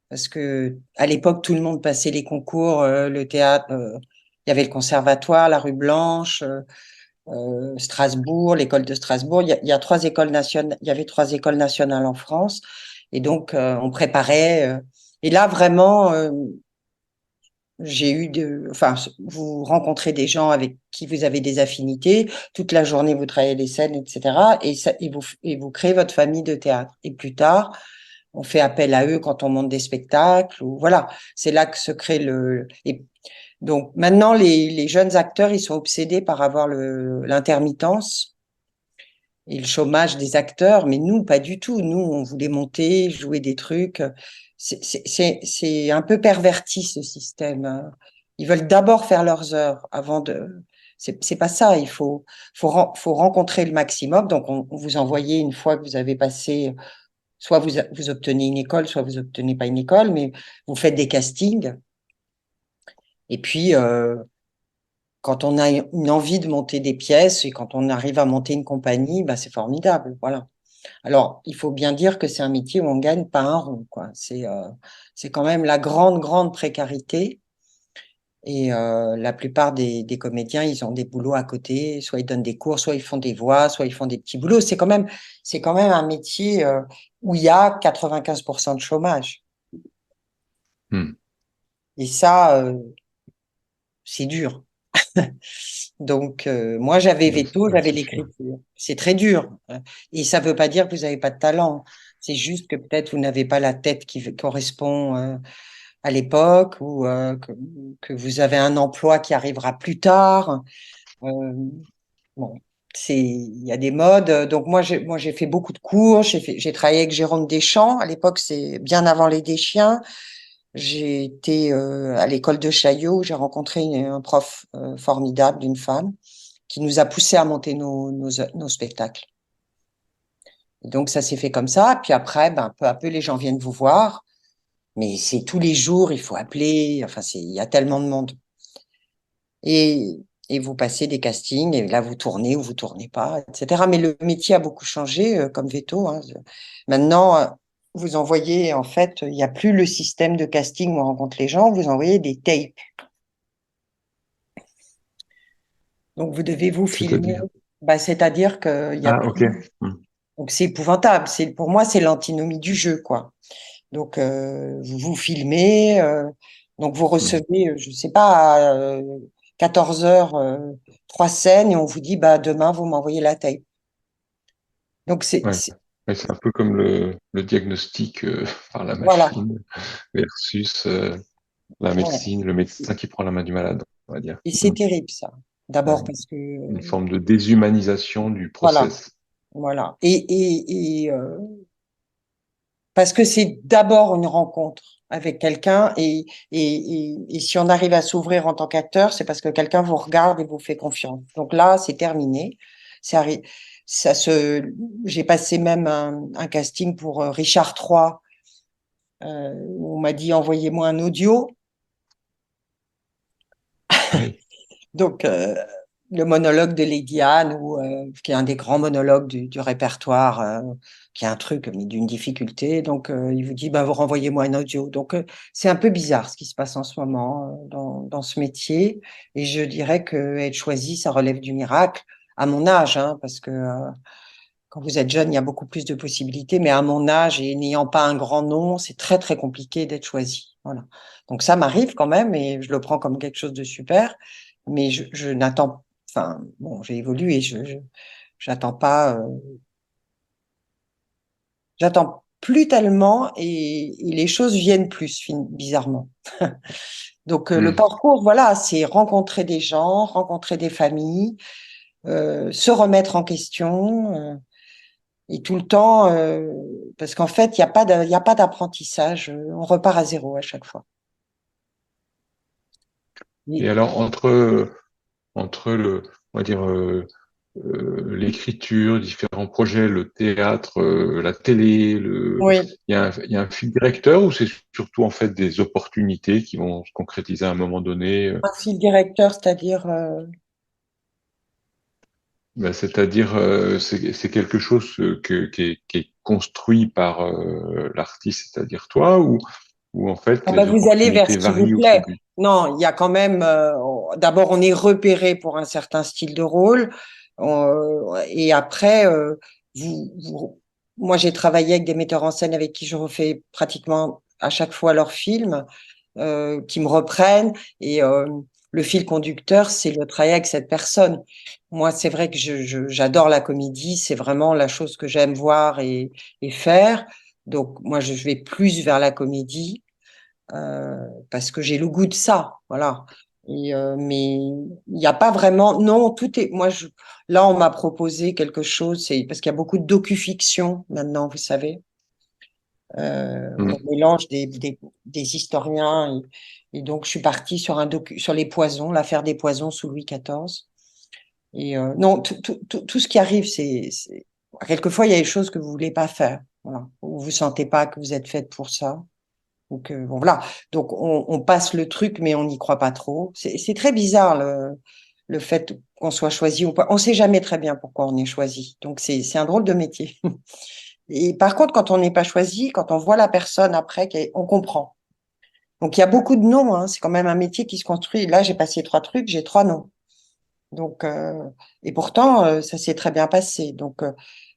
Parce que à l'époque, tout le monde passait les concours, le théâtre. Il y avait le conservatoire, la rue Blanche, Strasbourg, l'école de Strasbourg. Il y a trois écoles nationales. Il y avait trois écoles nationales en France, et donc on préparait. Et là, vraiment, enfin, vous rencontrez des gens avec qui vous avez des affinités. Toute la journée, vous travaillez les scènes, etc. Et vous créez votre famille de théâtre. Et plus tard, on fait appel à eux quand on monte des spectacles. Ou voilà, c'est là que se crée Et donc maintenant, les jeunes acteurs, ils sont obsédés par avoir l'intermittence et le chômage des acteurs, mais nous, pas du tout. Nous, on voulait monter, jouer des trucs. C'est un peu perverti ce système. Ils veulent d'abord faire leurs heures avant de. C'est pas ça. Faut rencontrer le maximum. Donc, on vous envoyait une fois que vous avez passé. Soit vous obtenez une école, soit vous obtenez pas une école, mais vous faites des castings. Et puis, quand on a une envie de monter des pièces et quand on arrive à monter une compagnie, bah, c'est formidable. Voilà. Alors, il faut bien dire que c'est un métier où on gagne pas un rond, quoi. C'est quand même la grande précarité. Et la plupart des comédiens, ils ont des boulots à côté. Soit ils donnent des cours, soit ils font des voix, soit ils font des petits boulots. C'est quand même un métier où il y a 95% de chômage. Hmm. Et ça, c'est dur. Donc, moi, j'avais veto, Ouais, j'avais c'est sûr. l'écriture. C'est très dur. Et ça ne veut pas dire que vous n'avez pas de talent. C'est juste que peut-être vous n'avez pas la tête qui correspond à l'époque ou que vous avez un emploi qui arrivera plus tard. Euh, bon, il y a des modes. Donc, moi, j'ai fait beaucoup de cours. J'ai travaillé avec Jérôme Deschamps. À l'époque, c'est bien avant les Deschiens. J'ai été à l'école de Chaillot, où j'ai rencontré un prof formidable d'une femme qui nous a poussé à monter nos spectacles. Et donc, ça s'est fait comme ça. Puis après, ben, peu à peu, les gens viennent vous voir. Mais c'est tous les jours, il faut appeler. Enfin, il y a tellement de monde. Et, et vous passez des castings, et là, vous tournez ou vous tournez pas, etc. Mais le métier a beaucoup changé, comme Veto, hein. Maintenant, vous envoyez, en fait, il n'y a plus le système de casting où on rencontre les gens, vous envoyez des tapes. Donc, vous devez vous filmer. C'est-à-dire? Bah, c'est-à-dire qu'il y a Ah, ok. plus. Hmm. Donc, c'est épouvantable. Pour moi, c'est l'antinomie du jeu, quoi. Donc, vous vous filmez. Donc, vous Hmm. recevez, je sais pas, à 14 heures, trois scènes et on vous dit, bah, demain, vous m'envoyez la tape. Donc, Ouais. Ouais, c'est un peu comme le diagnostic par la voilà. machine versus la Ouais. médecine, le médecin qui prend la main du malade, on va dire. Et c'est Hmm. terrible, ça. Ouais. D'abord parce que, Une forme de déshumanisation du voilà, process. voilà. Parce que c'est d'abord une rencontre. avec quelqu'un et si on arrive à s'ouvrir en tant qu'acteur, c'est parce que quelqu'un vous regarde et vous fait confiance. Donc là, c'est terminé. Ça, ça se, j'ai passé même un casting pour Richard III. On m'a dit envoyez-moi un audio. Oui. Donc, le monologue de Lady Anne, qui est un des grands monologues du répertoire, qui est un truc mais d'une difficulté. Donc, il vous dit, bah, vous renvoyez-moi un audio. Donc, c'est un peu bizarre ce qui se passe en ce moment dans ce métier. Et je dirais que être choisi, ça relève du miracle à mon âge, hein, parce que quand vous êtes jeune, il y a beaucoup plus de possibilités. Mais à mon âge et n'ayant pas un grand nom, c'est très, très compliqué d'être choisi. Voilà. Donc, ça m'arrive quand même et je le prends comme quelque chose de super. Mais je n'attends, enfin, bon, j'ai évolué, j'attends pas, j'attends plus tellement et les choses viennent plus, bizarrement. Donc, le Hmm. parcours, voilà, c'est rencontrer des gens, rencontrer des familles, se remettre en question, et tout le temps, parce qu'en fait, il y a pas d'apprentissage, on repart à zéro à chaque fois. Et Oui, alors, entre on va dire, l'écriture, différents projets, le théâtre, la télé, oui, il y a un fil directeur ou c'est surtout en fait des opportunités qui vont se concrétiser à un moment donné, un fil directeur, c'est-à-dire, ben, c'est-à-dire c'est quelque chose qui est construit par l'artiste, c'est-à-dire toi, ou en fait ah bah, les vous allez vers opportunités ce qui vous varient au plaît. fil du. Non, il y a quand même. D'abord, on est repéré pour un certain style de rôle, et après, moi, j'ai travaillé avec des metteurs en scène avec qui je refais pratiquement à chaque fois leurs films, qui me reprennent, et le fil conducteur, c'est le travail avec cette personne. Moi, c'est vrai que j'adore la comédie, c'est vraiment la chose que j'aime voir et faire. Donc, moi, je vais plus vers la comédie parce que j'ai le goût de ça, voilà. Mais il n'y a pas vraiment, non, tout est, là, on m'a proposé quelque chose, c'est parce qu'il y a beaucoup de docu-fiction maintenant, vous savez. On Hmm. mélange des historiens et donc je suis partie sur un sur les poisons, l'affaire des poisons sous Louis XIV. Et non, tout ce qui arrive, quelquefois il y a des choses que vous voulez pas faire, voilà. Vous sentez pas que vous êtes faite pour ça. Donc, bon, voilà. Donc, on passe le truc, mais on n'y croit pas trop. C'est très bizarre, le fait qu'on soit choisi ou pas. On sait jamais très bien pourquoi on est choisi. Donc, c'est un drôle de métier. Et par contre, quand on n'est pas choisi, quand on voit la personne après, on comprend. Donc, il y a beaucoup de noms, hein. C'est quand même un métier qui se construit. Là, j'ai passé 3 trucs, j'ai 3 noms. Donc, et pourtant, ça s'est très bien passé. Donc,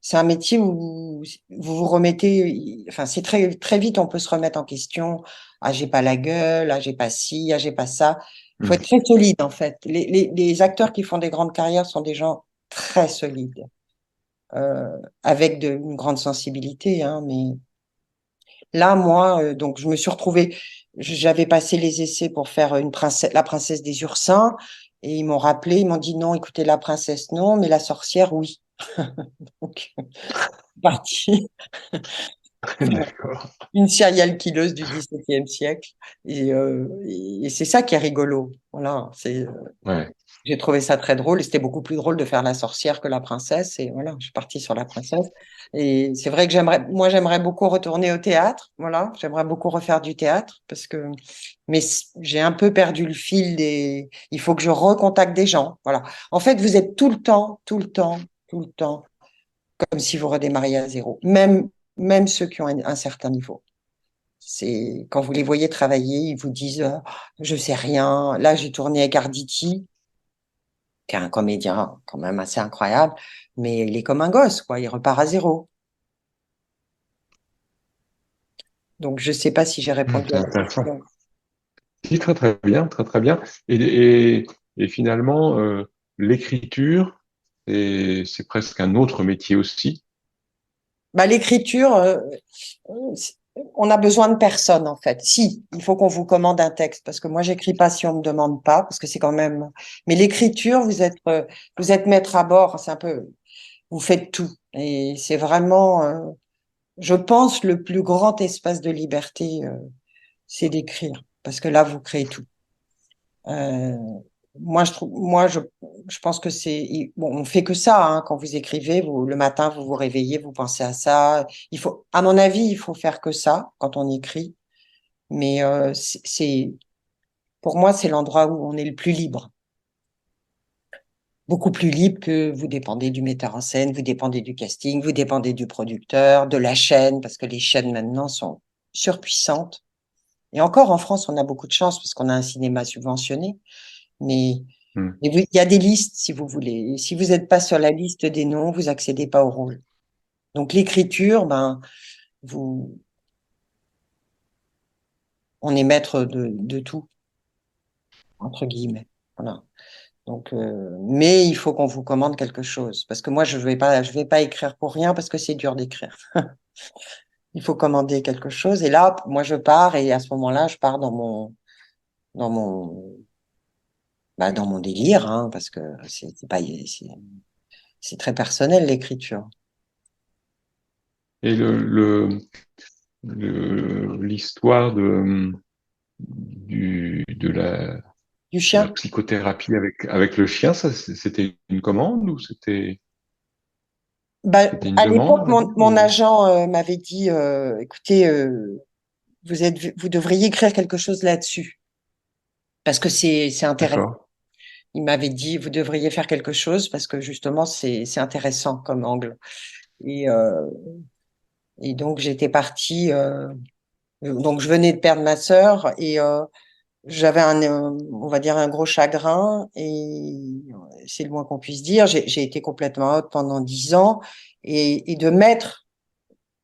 c'est un métier où vous vous remettez, enfin, c'est très, très vite, on peut se remettre en question. Ah, j'ai pas la gueule, ah, j'ai pas ci, ah, j'ai pas ça. Il faut Hmm. être très solide, en fait. Les acteurs qui font des grandes carrières sont des gens très solides, avec une grande sensibilité, hein, mais là, moi, donc, je me suis retrouvée, j'avais passé les essais pour faire la princesse des Ursins, et ils m'ont rappelé, ils m'ont dit non, écoutez, la princesse, non, mais la sorcière, oui. Donc, partie, D'accord. une serial killeuse du XVIIe siècle. Et c'est ça qui est rigolo. Voilà, Ouais. j'ai trouvé ça très drôle et c'était beaucoup plus drôle de faire la sorcière que la princesse. Et voilà, je suis partie sur la princesse. Et c'est vrai que j'aimerais beaucoup retourner au théâtre. Voilà, j'aimerais beaucoup refaire du théâtre mais j'ai un peu perdu le fil il faut que je recontacte des gens. Voilà. En fait, vous êtes tout le temps, tout le temps, tout le temps, comme si vous redémarriez à zéro. Même ceux qui ont un certain niveau. C'est quand vous les voyez travailler, ils vous disent, je sais rien. Là, j'ai tourné avec Arditi qui est un comédien quand même assez incroyable, mais il est comme un gosse, quoi. Il repart à zéro. Donc, je sais pas si j'ai Hmm, répondu c'est à la intéressant. question. Si, très très bien, très très bien. Et finalement, l'écriture, c'est presque un autre métier aussi. Bah, l'écriture, on a besoin de personne, en fait. Si, il faut qu'on vous commande un texte, parce que moi, j'écris pas si on me demande pas, parce que c'est quand même. Mais l'écriture, vous êtes maître à bord. C'est un peu, vous faites tout, et c'est vraiment, je pense, le plus grand espace de liberté. c'est d'écrire, parce que là, vous créez tout. Euh, je pense que bon, on fait que ça, hein, quand vous écrivez, le matin, vous vous réveillez, vous pensez à ça. À mon avis, il faut faire que ça quand on écrit. Mais pour moi, c'est l'endroit où on est le plus libre. Beaucoup plus libre que vous dépendez du metteur en scène, vous dépendez du casting, vous dépendez du producteur, de la chaîne, parce que les chaînes maintenant sont surpuissantes. Et encore en France, on a beaucoup de chance parce qu'on a un cinéma subventionné. Mais Hmm. il y a des listes, si vous voulez. Et si vous n'êtes pas sur la liste des noms, vous accédez pas au rôle. Donc l'écriture, vous, on est maître de tout, entre guillemets. Voilà. Donc, mais il faut qu'on vous commande quelque chose, parce que moi je vais pas écrire pour rien parce que c'est dur d'écrire. Il faut commander quelque chose et là, moi je pars et à ce moment-là, je pars dans mon dans mon délire, hein, parce que c'est pas c'est très personnel l'écriture. Et l'histoire de Du la chien. psychothérapie avec le chien, ça, c'était une commande ou c'était une À demande, l'époque, on va dire, mon agent m'avait dit, écoutez, vous devriez écrire quelque chose là-dessus, parce que c'est intéressant. D'accord. Il m'avait dit, vous devriez faire quelque chose parce que justement, c'est intéressant comme angle. Et, euh, et donc, j'étais partie. Donc, je venais de perdre ma sœur et j'avais on va dire, un gros chagrin. Et c'est le moins qu'on puisse dire. J'ai été complètement out pendant 10 ans et de mettre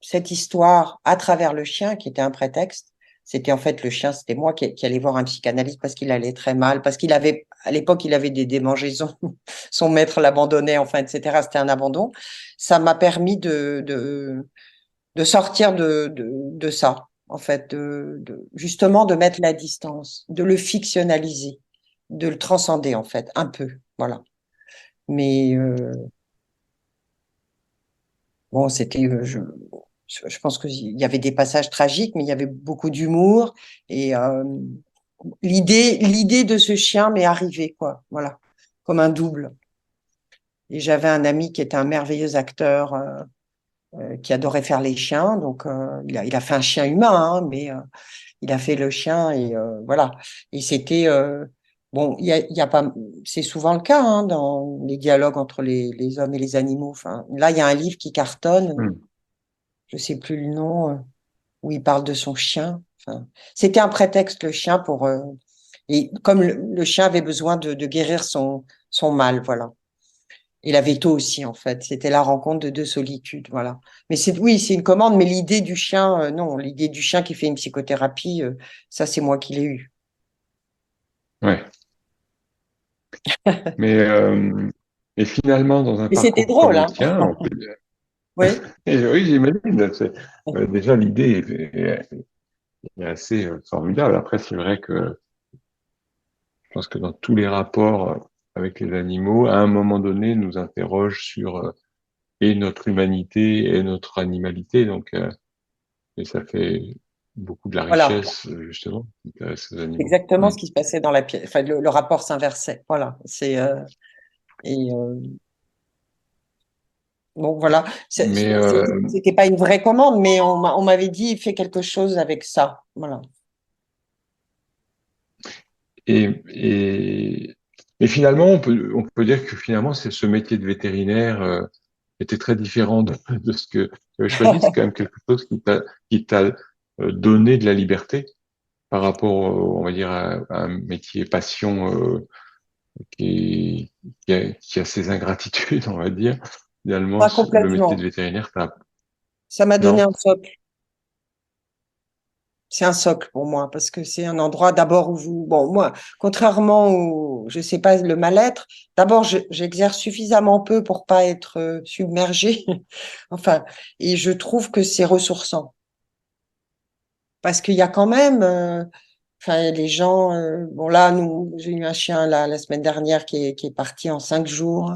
cette histoire à travers le chien, qui était un prétexte. C'était en fait le chien, c'était moi qui allais voir un psychanalyste parce qu'il allait très mal, parce qu'il avait, à l'époque, il avait des démangeaisons, son maître l'abandonnait, enfin, etc. C'était un abandon. Ça m'a permis de sortir de ça, en fait, justement de mettre la distance, de le fictionnaliser, de le transcender, en fait, un peu, voilà. Mais bon, je pense qu'il y avait des passages tragiques, mais il y avait beaucoup d'humour. Et l'idée de ce chien m'est arrivée, quoi. Voilà, comme un double. Et j'avais un ami qui était un merveilleux acteur, qui adorait faire les chiens. Donc, il a fait un chien humain, hein, mais il a fait le chien et voilà. Et c'était bon, il y a pas, c'est souvent le cas hein, dans les dialogues entre les hommes et les animaux. Enfin, là, il y a un livre qui cartonne. Hmm. Je sais plus le nom. Où il parle de son chien. Enfin, c'était un prétexte, le chien, et comme le chien avait besoin de guérir son mal, voilà. Et la veto aussi, en fait. C'était la rencontre de deux solitudes, voilà. Mais oui, c'est une commande, mais l'idée du chien, non, l'idée du chien qui fait une psychothérapie, ça, c'est moi qui l'ai eu. Ouais. Mais, mais finalement, dans un Et c'était parcours drôle, comme le hein. tien, Oui. oui, j'imagine. Déjà, l'idée est assez formidable. Après, c'est vrai que je pense que dans tous les rapports avec les animaux, à un moment donné, nous interroge sur et notre humanité et notre animalité. Donc, et ça fait beaucoup de la Voilà. richesse, justement, qui intéresse ces animaux. Exactement Hmm. ce qui se passait dans la pièce. Enfin, le rapport s'inversait. Voilà. Et bon, voilà. Mais C'était pas une vraie commande, mais on m'avait dit, fais quelque chose avec ça. Voilà. et, et, et finalement, on peut dire que finalement, c'est ce métier de vétérinaire était très différent de ce que tu avais choisi. C'est quand même quelque chose qui t'a donné de la liberté par rapport, on va dire, à un métier passion qui a ses ingratitudes, on va dire. Finalement, Pas le métier de complètement. vétérinaire, Ça m'a donné non? un socle. C'est un socle pour moi parce que c'est un endroit d'abord où bon, moi, contrairement je sais pas, le mal-être, d'abord, j'exerce suffisamment peu pour pas être submergée. Enfin, et je trouve que c'est ressourçant parce qu'il y a quand même, enfin, les gens, bon là, j'ai eu un chien la semaine dernière qui est parti en 5 jours.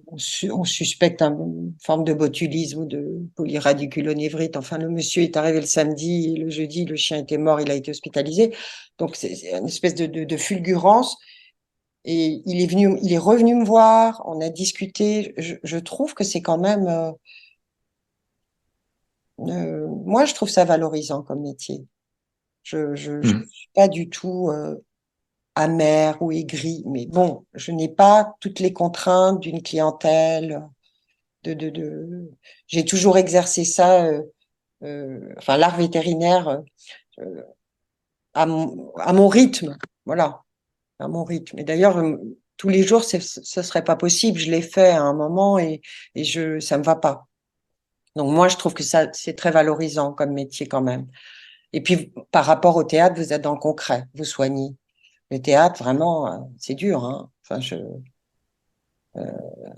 on suspecte une forme de botulisme ou de polyradiculonévrite. Enfin, le monsieur est arrivé le samedi, et le jeudi, le chien était mort, il a été hospitalisé. Donc, c'est une espèce de fulgurance. Et il est revenu me voir, on a discuté. Je trouve que c'est quand même, moi, je trouve ça valorisant comme métier. Je Hmm. suis pas du tout amère ou aigrie, mais bon, je n'ai pas toutes les contraintes d'une clientèle. J'ai toujours exercé ça, enfin l'art vétérinaire euh, à mon rythme, voilà, à mon rythme. Et d'ailleurs, tous les jours, ce serait pas possible. Je l'ai fait à un moment et ça me va pas. Donc moi, je trouve que ça, c'est très valorisant comme métier quand même. Et puis, par rapport au théâtre, vous êtes dans le concret, vous soignez. Le théâtre, vraiment, c'est dur, hein. Enfin,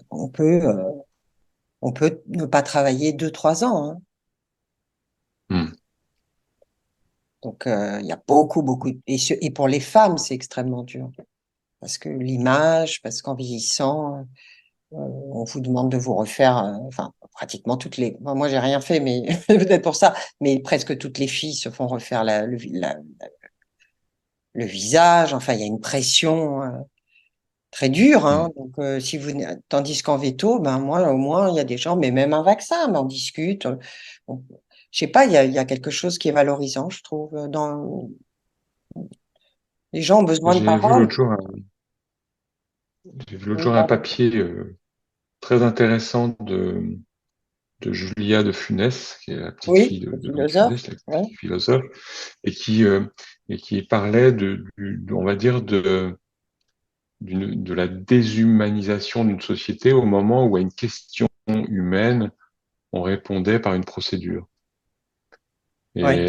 on peut, euh, on peut ne pas travailler 2, 3 ans, hein. Hmm. Donc, il y a beaucoup, et pour les femmes, c'est extrêmement dur. Parce que l'image, parce qu'en vieillissant, on vous demande de vous refaire, enfin, pratiquement moi, j'ai rien fait, mais peut-être pour ça, mais presque toutes les filles se font refaire le visage. Enfin, il y a une pression très dure, Hmm. hein. Donc, tandis qu'en veto, ben moi, au moins, il y a des gens, mais même un vaccin, mais on discute. On- je sais pas, il y a quelque chose qui est valorisant, je trouve. Les gens ont besoin de J'ai vu parole. l'autre jour, Oui, un pardon. papier très intéressant de Julia de Funès, qui est la petite fille Oui, le de Louis de philosophe. Funès, la Ouais. petite philosophe, et qui parlait on va dire, de la déshumanisation d'une société au moment où à une question humaine, on répondait par une procédure. Ouais.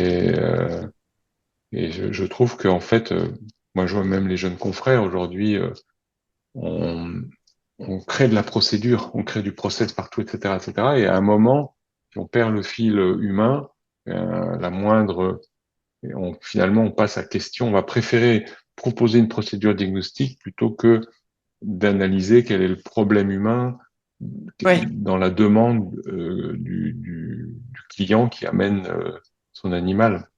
Et, je trouve qu'en fait, moi je vois même les jeunes confrères aujourd'hui, on, on crée de la procédure, on crée du process partout, etc., etc. Et à un moment, si on perd le fil humain, la moindre, finalement, on passe à question. On va préférer proposer une procédure diagnostique plutôt que d'analyser quel est le problème humain Ouais. dans la demande du client qui amène son animal.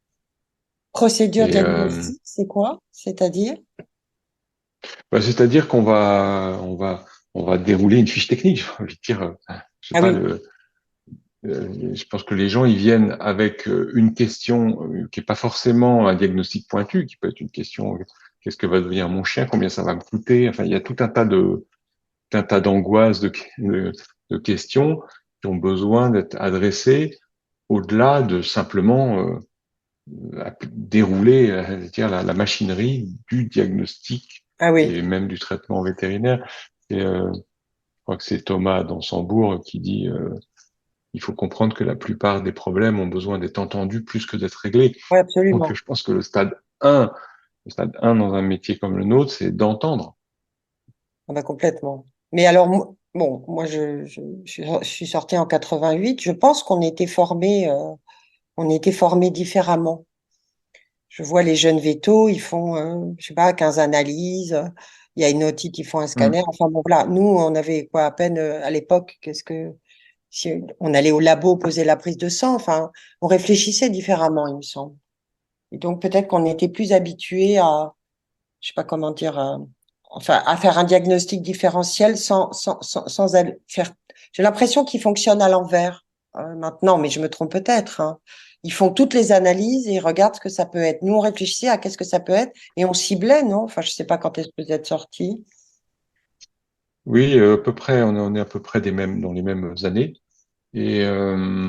Procédure Et diagnostique, c'est quoi? C'est-à-dire? c'est-à-dire on va dérouler une fiche technique. Je veux dire, je sais Ah pas oui. je pense que les gens ils viennent avec une question qui est pas forcément un diagnostic pointu, qui peut être une question qu'est-ce que va devenir mon chien, combien ça va me coûter. Enfin, il y a tout un tas d'angoisses, de questions qui ont besoin d'être adressées au-delà de simplement dérouler dire, la machinerie du diagnostic Ah oui. et même du traitement vétérinaire. Et, je crois que c'est Thomas dans Sambourg qui dit il faut comprendre que la plupart des problèmes ont besoin d'être entendus plus que d'être réglés. Oui, Donc, absolument. je pense que le stade 1 dans un métier comme le nôtre, c'est d'entendre. Ah bah, complètement. Mais alors, bon, moi, je suis sortie en 88. Je pense on était formés différemment. Je vois les jeunes vétos, ils font, je sais pas, 15 analyses. Il y a une otite, ils font un scanner. Mm. Enfin bon, voilà. Nous, on avait quoi à peine à l'époque, si on allait au labo poser la prise de sang. Enfin, on réfléchissait différemment, il me semble. Et donc peut-être qu'on était plus habitué à, je sais pas comment dire, enfin, à faire un diagnostic différentiel sans faire. J'ai l'impression qu'ils fonctionnent à l'envers maintenant, mais je me trompe peut-être, hein. Ils font toutes les analyses et ils regardent ce que ça peut être. Nous, on réfléchissait à qu'est-ce que ça peut être et on ciblait, non? Enfin, je sais pas quand est-ce que vous êtes sortis. Oui, à peu près, on est à peu près dans les mêmes années. Et, euh,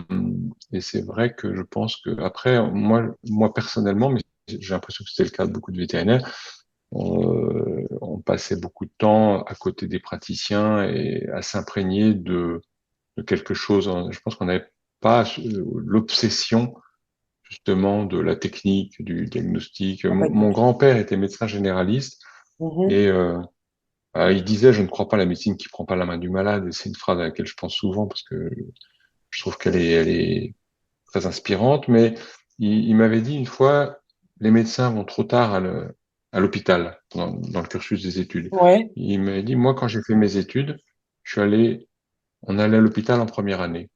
et c'est vrai que je pense que après, moi personnellement, mais j'ai l'impression que c'était le cas de beaucoup de vétérinaires, on passait beaucoup de temps à côté des praticiens et à s'imprégner de quelque chose. Je pense qu'on n'avait pas l'obsession justement de la technique, du diagnostic. Ah, pas du Mon tout. grand-père était médecin généraliste Mhm. et il disait, je ne crois pas à la médecine qui prend pas la main du malade. Et c'est une phrase à laquelle je pense souvent parce que je trouve elle est très inspirante. Mais il m'avait dit une fois, les médecins vont trop tard à l'hôpital dans le cursus des études. Ouais. Il m'avait dit, moi, quand j'ai fait mes études, on allait à l'hôpital en première année.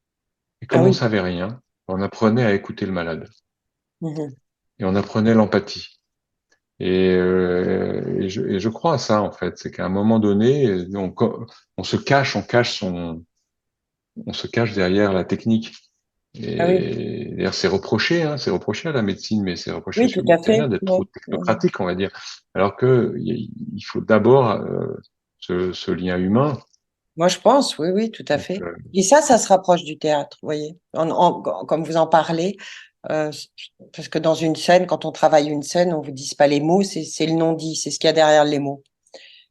Et Ah comme on oui. savait rien, on apprenait à écouter le malade. Mhm. Et on apprenait l'empathie. Et je crois à ça, en fait. C'est qu'à un moment donné, on se cache, on se cache derrière la technique. Ah oui. Et d'ailleurs, c'est reproché à la médecine, mais c'est reproché Oui, aussi tout au à vétérinaire fait. d'être Ouais. trop technocratique, on va dire. Alors que il faut d'abord ce lien humain. Moi, je pense, oui, oui, tout à Donc, fait. Et ça se rapproche du théâtre, vous voyez. Comme vous en parlez, euh, parce que dans une scène, quand on travaille une scène, on vous dit pas les mots, c'est le non-dit, c'est ce qu'il y a derrière les mots.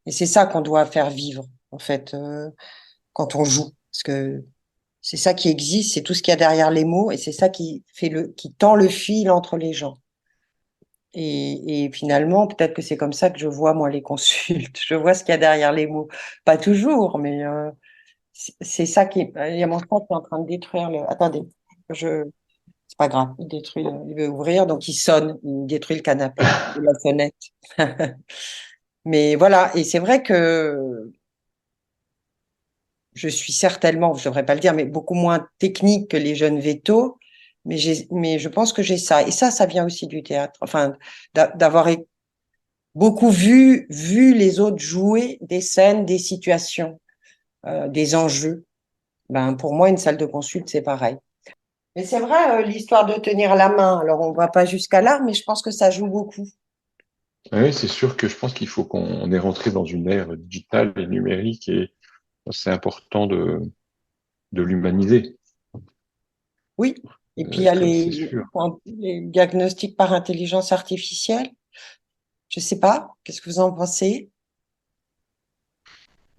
Et c'est ça qu'on doit faire vivre, en fait, quand on joue. Parce que c'est ça qui existe, c'est tout ce qu'il y a derrière les mots, et c'est ça qui tend le fil entre les gens. Et finalement, peut-être que c'est comme ça que je vois, moi, les consultes. Je vois ce qu'il y a derrière les mots. Pas toujours, mais c'est ça il y a mon chat qui est en train de détruire le. Attendez, c'est pas grave. Il veut ouvrir, donc il sonne. Il détruit le canapé et la fenêtre. Mais voilà. Et c'est vrai que je suis certainement, je devrais pas le dire, mais beaucoup moins technique que les jeunes vétos. Mais je pense que j'ai ça. Et ça vient aussi du théâtre. Enfin, d'avoir beaucoup vu les autres jouer des scènes, des situations, des enjeux. Ben, pour moi, une salle de consulte, c'est pareil. Mais c'est vrai, l'histoire de tenir la main. Alors, on ne va pas jusqu'à là, mais je pense que ça joue beaucoup. oui, c'est sûr que je pense qu'il faut qu'on est rentré dans une ère digitale et numérique et c'est important de l'humaniser. Oui. Et puis, il y a Ça, c'est sûr. les diagnostics par intelligence artificielle. Je sais pas. Qu'est-ce que vous en pensez?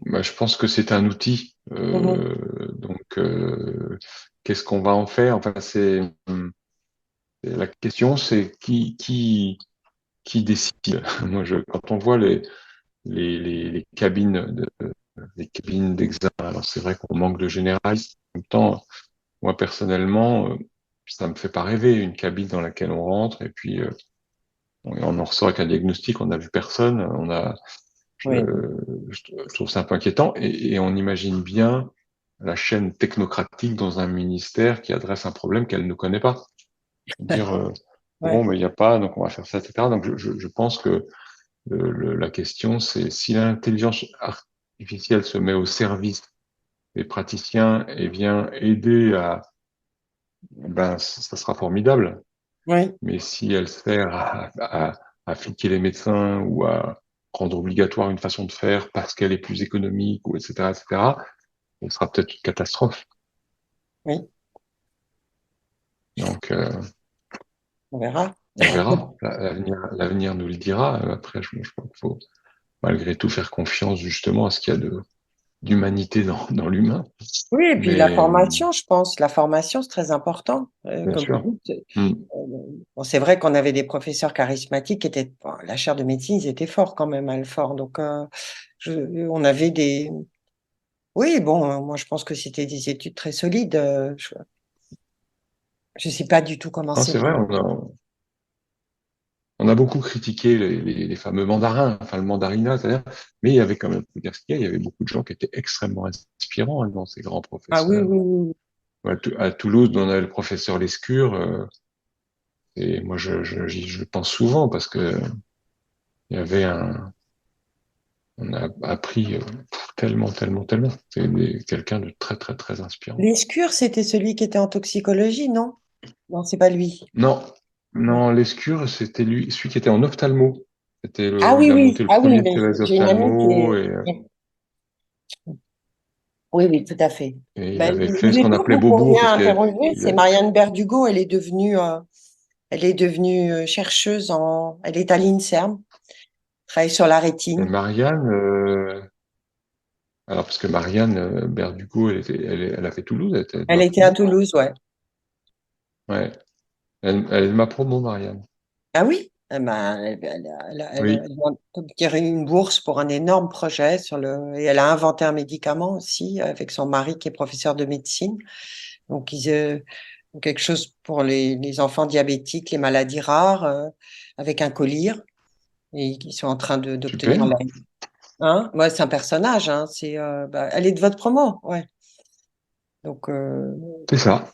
Bah, je pense que c'est un outil. Mhm. Donc, qu'est-ce qu'on va en faire? Enfin, la question, c'est qui décide. Quand on voit les les cabines d'examen, alors c'est vrai qu'on manque de généralistes. En même temps, moi personnellement, ça me fait pas rêver une cabine dans laquelle on rentre et puis on en ressort avec un diagnostic. On n'a vu personne. Je, Oui. je trouve ça un peu inquiétant et on imagine bien la chaîne technocratique dans un ministère qui adresse un problème qu'elle ne connaît pas. Dire Ouais. bon, mais il n'y a pas, donc on va faire ça, etc. Donc je pense que la question, c'est si l'intelligence artificielle se met au service des praticiens et vient aider ben, ça sera formidable. Oui. Mais si elle sert à fliquer les médecins ou à rendre obligatoire une façon de faire parce qu'elle est plus économique ou etc., ce sera peut-être une catastrophe. Oui. Donc, On verra. on verra. L'avenir nous le dira. Après, je crois qu'il faut malgré tout faire confiance justement à ce qu'il y a d'humanité dans l'humain. Oui, et puis la Mais formation, je pense. La formation, c'est très important. bien Comme sûr. vous dites, Hmm. bon, c'est vrai qu'on avait des professeurs charismatiques qui étaient, bon, la chaire de médecine, ils étaient forts quand même, Alfort. Donc, on avait oui, bon, moi, je pense que c'était des études très solides. Je sais pas du tout comment Non, c'est. c'est vrai, on a beaucoup critiqué les fameux mandarins, enfin le mandarinat, c'est-à-dire, mais il y avait quand même, faut dire ce qu'il y a, il y avait beaucoup de gens qui étaient extrêmement inspirants dans ces grands Ah oui, professeurs. oui, oui. À Toulouse, on avait le professeur Lescure, et moi je pense souvent parce que il y avait on a appris tellement, tellement, tellement. C'est quelqu'un de très, très, très inspirant. Lescure, c'était celui qui était en toxicologie, non? Non, c'est pas lui. Non, non, Lescure, c'était lui, celui qui était en ophtalmo. Ah oui, Il a oui. monté le Ah oui, premier mais CES j'ai une amie qui ophtalmo est. Oui, oui, tout à fait. et il Ben, avait fait une ce qu'on époque que appelait vous pourriez Beaubourg, parce que interroger, c'est Marianne Berdugo. Elle est devenue chercheuse elle est à l'INSERM, travaille sur la et rétine. Marianne, alors parce que Marianne Berdugo, elle a fait Toulouse, elle était de Elle ma était à promo. Toulouse, ouais. Ouais, elle est de ma promo, Marianne. Ah oui? Eh ben, Oui, elle a obtenu une bourse pour un énorme projet et elle a inventé un médicament aussi avec son mari qui est professeur de médecine. Donc, ils, quelque chose pour les enfants diabétiques, les maladies rares, avec un collyre. Et ils sont en train d'obtenir super. Hein? Ouais, c'est un personnage, hein. Elle est de votre promo, ouais. Donc, C'est ça.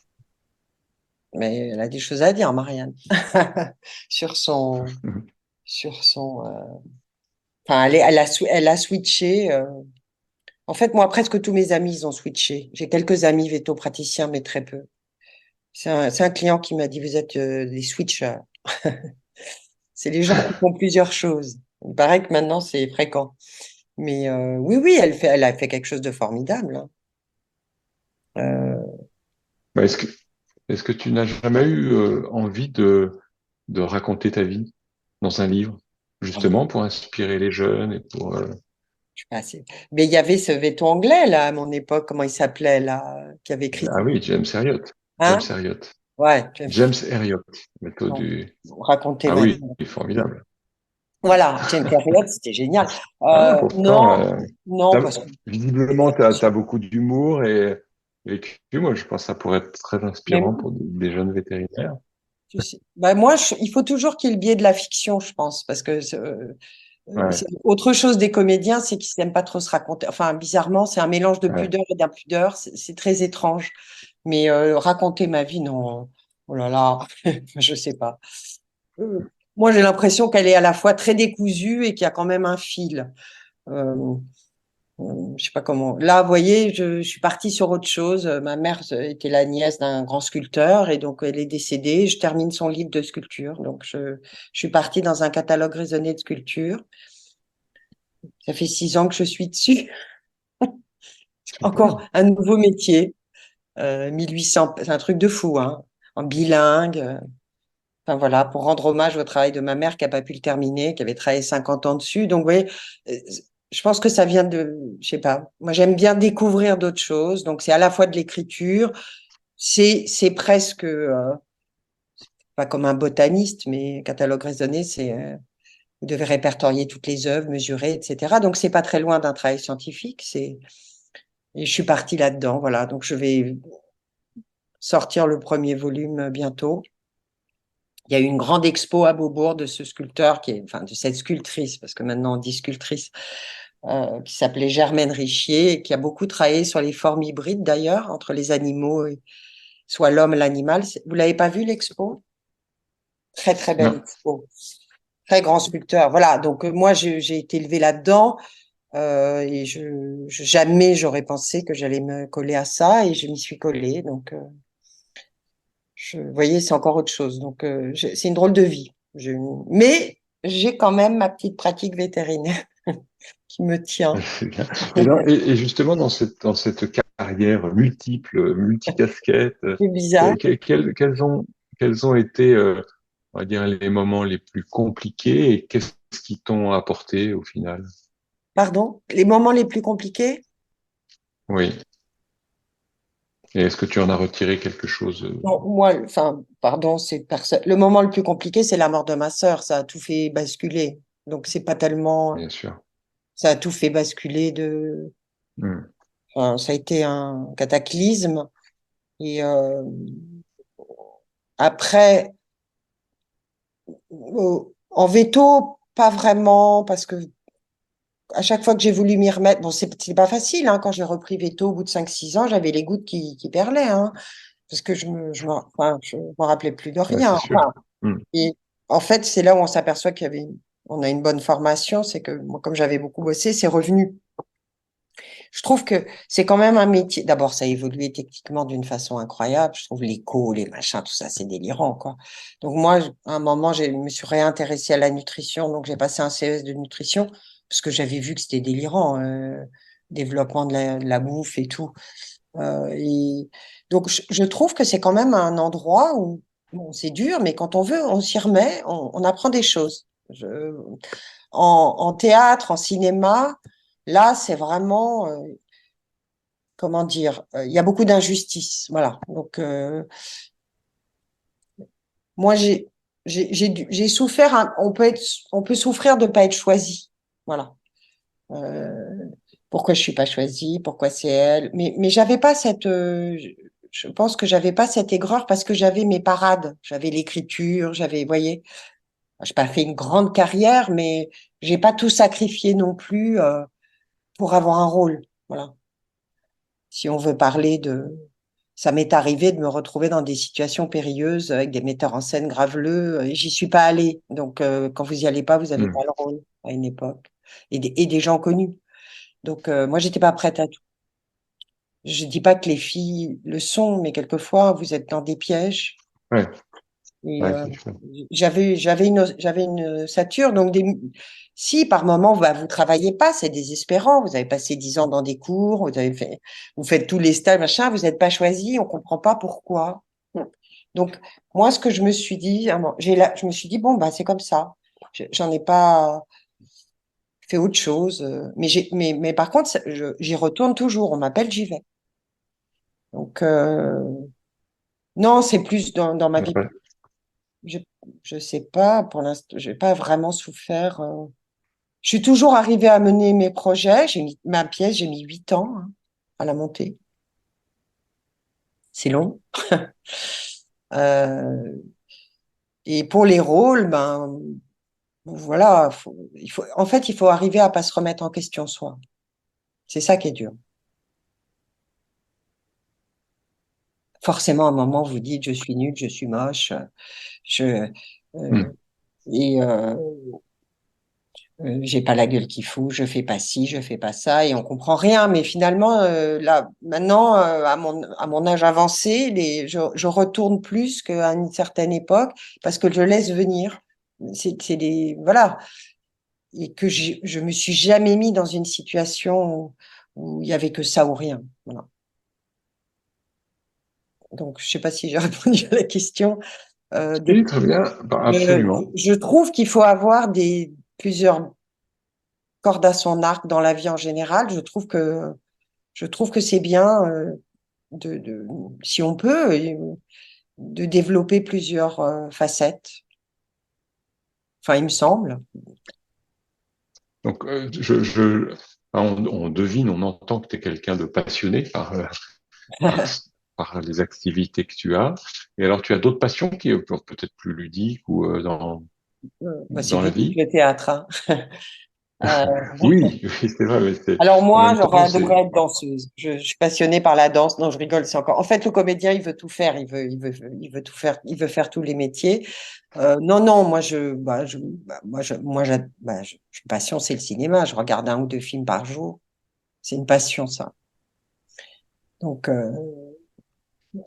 mais elle a des choses à dire, Marianne, sur son, sur son. Enfin, elle a switché. En fait, moi, presque tous mes amis, ils ont switché. J'ai quelques amis véto-praticiens, mais très peu. C'est un client qui m'a dit, vous êtes des switchers. C'est les gens qui font plusieurs choses. Il paraît que maintenant, c'est fréquent. Mais oui, oui, elle a fait quelque chose de formidable, hein. Euh, Bah, est-ce que tu n'as jamais eu envie de raconter ta vie dans un livre, oui, justement pour inspirer les jeunes et pour je sais pas, mais il y avait ce veto anglais, là, à mon époque, comment il s'appelait, là, qui avait écrit. ah oui, James Herriot. James Hein? Herriot. Ouais, James Herriot, méthode non, du. raconter Ah ma oui, vie. formidable. Voilà, James Herriot, c'était génial. Ah, pourtant, Non, non, t'as- parce que. visiblement, tu as beaucoup d'humour et que moi, je pense que ça pourrait être très Mais inspirant pour des jeunes vétérinaires. bah, moi, il faut toujours qu'il y ait le biais de la fiction, je pense, parce que Ouais, c'est autre chose des comédiens, c'est qu'ils n'aiment pas trop se raconter. Enfin, bizarrement, c'est un mélange de ouais. pudeur et d'impudeur. C'est très étrange. Mais raconter ma vie, non. Oh là là, je sais pas. Moi, j'ai l'impression qu'elle est à la fois très décousue et qu'il y a quand même un fil. Euh, je sais pas comment. Là, vous voyez, je suis partie sur autre chose. Ma mère était la nièce d'un grand sculpteur et donc elle est décédée. Je termine son livre de sculpture. Donc, je suis partie dans un catalogue raisonné de sculpture. Ça fait 6 ans que je suis dessus. Super. Encore un nouveau métier. 1800, c'est un truc de fou, hein. En bilingue. Enfin voilà, pour rendre hommage au travail de ma mère qui n'a pas pu le terminer, qui avait travaillé 50 ans dessus. Donc, vous voyez, euh, je pense que ça vient de, je sais pas. Moi, j'aime bien découvrir d'autres choses. Donc, c'est à la fois de l'écriture, c'est presque pas comme un botaniste, mais catalogue raisonné, vous devez répertorier toutes les œuvres, mesurer, etc. Donc, c'est pas très loin d'un travail scientifique. Et je suis partie là-dedans. Voilà. Donc, je vais sortir le premier volume bientôt. Il y a eu une grande expo à Beaubourg de ce sculpteur enfin, de cette sculptrice, parce que maintenant on dit sculptrice, qui s'appelait Germaine Richier, et qui a beaucoup travaillé sur les formes hybrides d'ailleurs, entre les animaux, soit l'homme et l'animal. Vous l'avez pas vu l'expo? Très très belle Non. expo. Très grand sculpteur. Voilà, donc moi j'ai été élevée là-dedans, et jamais j'aurais pensé que j'allais me coller à ça, et je m'y suis collée. Donc, vous voyez, c'est encore autre chose. Donc, c'est une drôle de vie. Mais j'ai quand même ma petite pratique vétérinaire qui me tient. C'est bien. Et justement, dans cette carrière multiple, multicasquette, C'est bizarre. quels ont été, on va dire, les moments les plus compliqués et qu'est-ce qui t'ont apporté au final? Pardon? Les moments les plus compliqués? Oui. Et est-ce que tu en as retiré quelque chose? Non, moi, enfin, pardon, le moment le plus compliqué, c'est la mort de ma sœur. Ça a tout fait basculer. Donc, c'est pas tellement. Bien sûr. Ça a tout fait basculer Hmm. enfin, ça a été un cataclysme. Et après, en veto, pas vraiment, parce que à chaque fois que j'ai voulu m'y remettre, bon, c'est pas facile, hein, quand j'ai repris veto au bout de 5 6 ans, j'avais les gouttes qui perlaient, hein, parce que enfin, je me rappelais plus de Ouais, c'est rien. sûr. Enfin, Hmm. et en fait, c'est là où on s'aperçoit on a une bonne formation, c'est que moi, comme j'avais beaucoup bossé, c'est revenu. Je trouve que c'est quand même un métier. D'abord, ça a évolué techniquement d'une façon incroyable. Je trouve l'écho, les machins, tout ça, c'est délirant, quoi. Donc moi, à un moment, je me suis réintéressée à la nutrition, donc j'ai passé un CES de nutrition parce que j'avais vu que c'était délirant, développement de la bouffe et tout. Et donc je trouve que c'est quand même un endroit où bon, c'est dur, mais quand on veut, on s'y remet, on apprend des choses. En théâtre, en cinéma, là, c'est vraiment comment dire, il y a beaucoup d'injustice, voilà. Donc moi j'ai souffert, on peut souffrir de pas être choisi, voilà. Euh, Pourquoi je suis pas choisie, pourquoi c'est elle, mais j'avais pas je pense que j'avais pas cette aigreur parce que j'avais mes parades, j'avais l'écriture, vous voyez, j'ai pas fait une grande carrière, mais j'ai pas tout sacrifié non plus. pour avoir un rôle. Voilà. Si on veut parler ça m'est arrivé de me retrouver dans des situations périlleuses avec des metteurs en scène graveleux. Et j'y suis pas allée. Donc, quand vous y allez pas, vous avez Hmm. pas le rôle à une époque. Et des gens connus. Donc, moi, j'étais pas prête à tout. Je dis pas que les filles le sont, mais quelquefois, vous êtes dans des pièges. Ouais, Et ouais, c'est sûr. j'avais une ossature. Donc, si par moment, bah, vous travaillez pas, c'est désespérant. Vous avez passé 10 ans dans des cours, vous faites tous les stages, machin, vous n'êtes pas choisi, on comprend pas pourquoi. Donc, moi, ce que je me suis dit, je me suis dit, bon, bah, c'est comme ça. J'en ai pas fait autre chose. Mais par contre, j'y retourne toujours. On m'appelle, j'y vais. Donc, non, c'est plus dans ma Y a vie. pas- Je, je sais pas, pour l'instant, j'ai pas vraiment souffert. Je suis toujours arrivée à mener mes projets. Ma pièce, j'ai mis 8 ans, hein, à la monter. C'est long. Euh, et pour les rôles, ben, voilà, en fait, il faut arriver à pas se remettre en question soi. C'est ça qui est dur. Forcément, à un moment, vous dites, je suis nulle, je suis moche, je, Hmm. euh, et j'ai pas la gueule qu'il faut, je fais pas ci, je fais pas ça, et on comprend rien. Mais finalement, là, maintenant, à mon âge avancé, je retourne plus qu'à une certaine époque parce que je laisse venir. Voilà, et que je me suis jamais mis dans une situation où il y avait que ça ou rien. Voilà. Donc, je sais pas si j'ai répondu à la question. Oui, très bien, bah, absolument. Je trouve qu'il faut avoir plusieurs cordes à son arc dans la vie en général. Je trouve que c'est bien si on peut, de développer plusieurs facettes. Enfin, il me semble. Donc, on devine, on entend que tu es quelqu'un de passionné par, par les activités que tu as. Et alors, tu as d'autres passions qui sont peut-être plus ludiques ou Bah, c'est dans la ludique vie? le théâtre, hein. Euh, Oui, oui, c'est vrai, mais alors en moi, même j'aurais temps, adoré c'est être danseuse. Je suis passionnée par la danse. Non, je rigole, c'est encore. En fait, le comédien, il veut tout faire. Il veut tout faire. Il veut faire tous les métiers. Non, non, je passion, c'est le cinéma. Je regarde 1 ou 2 films par jour. C'est une passion, ça. Donc,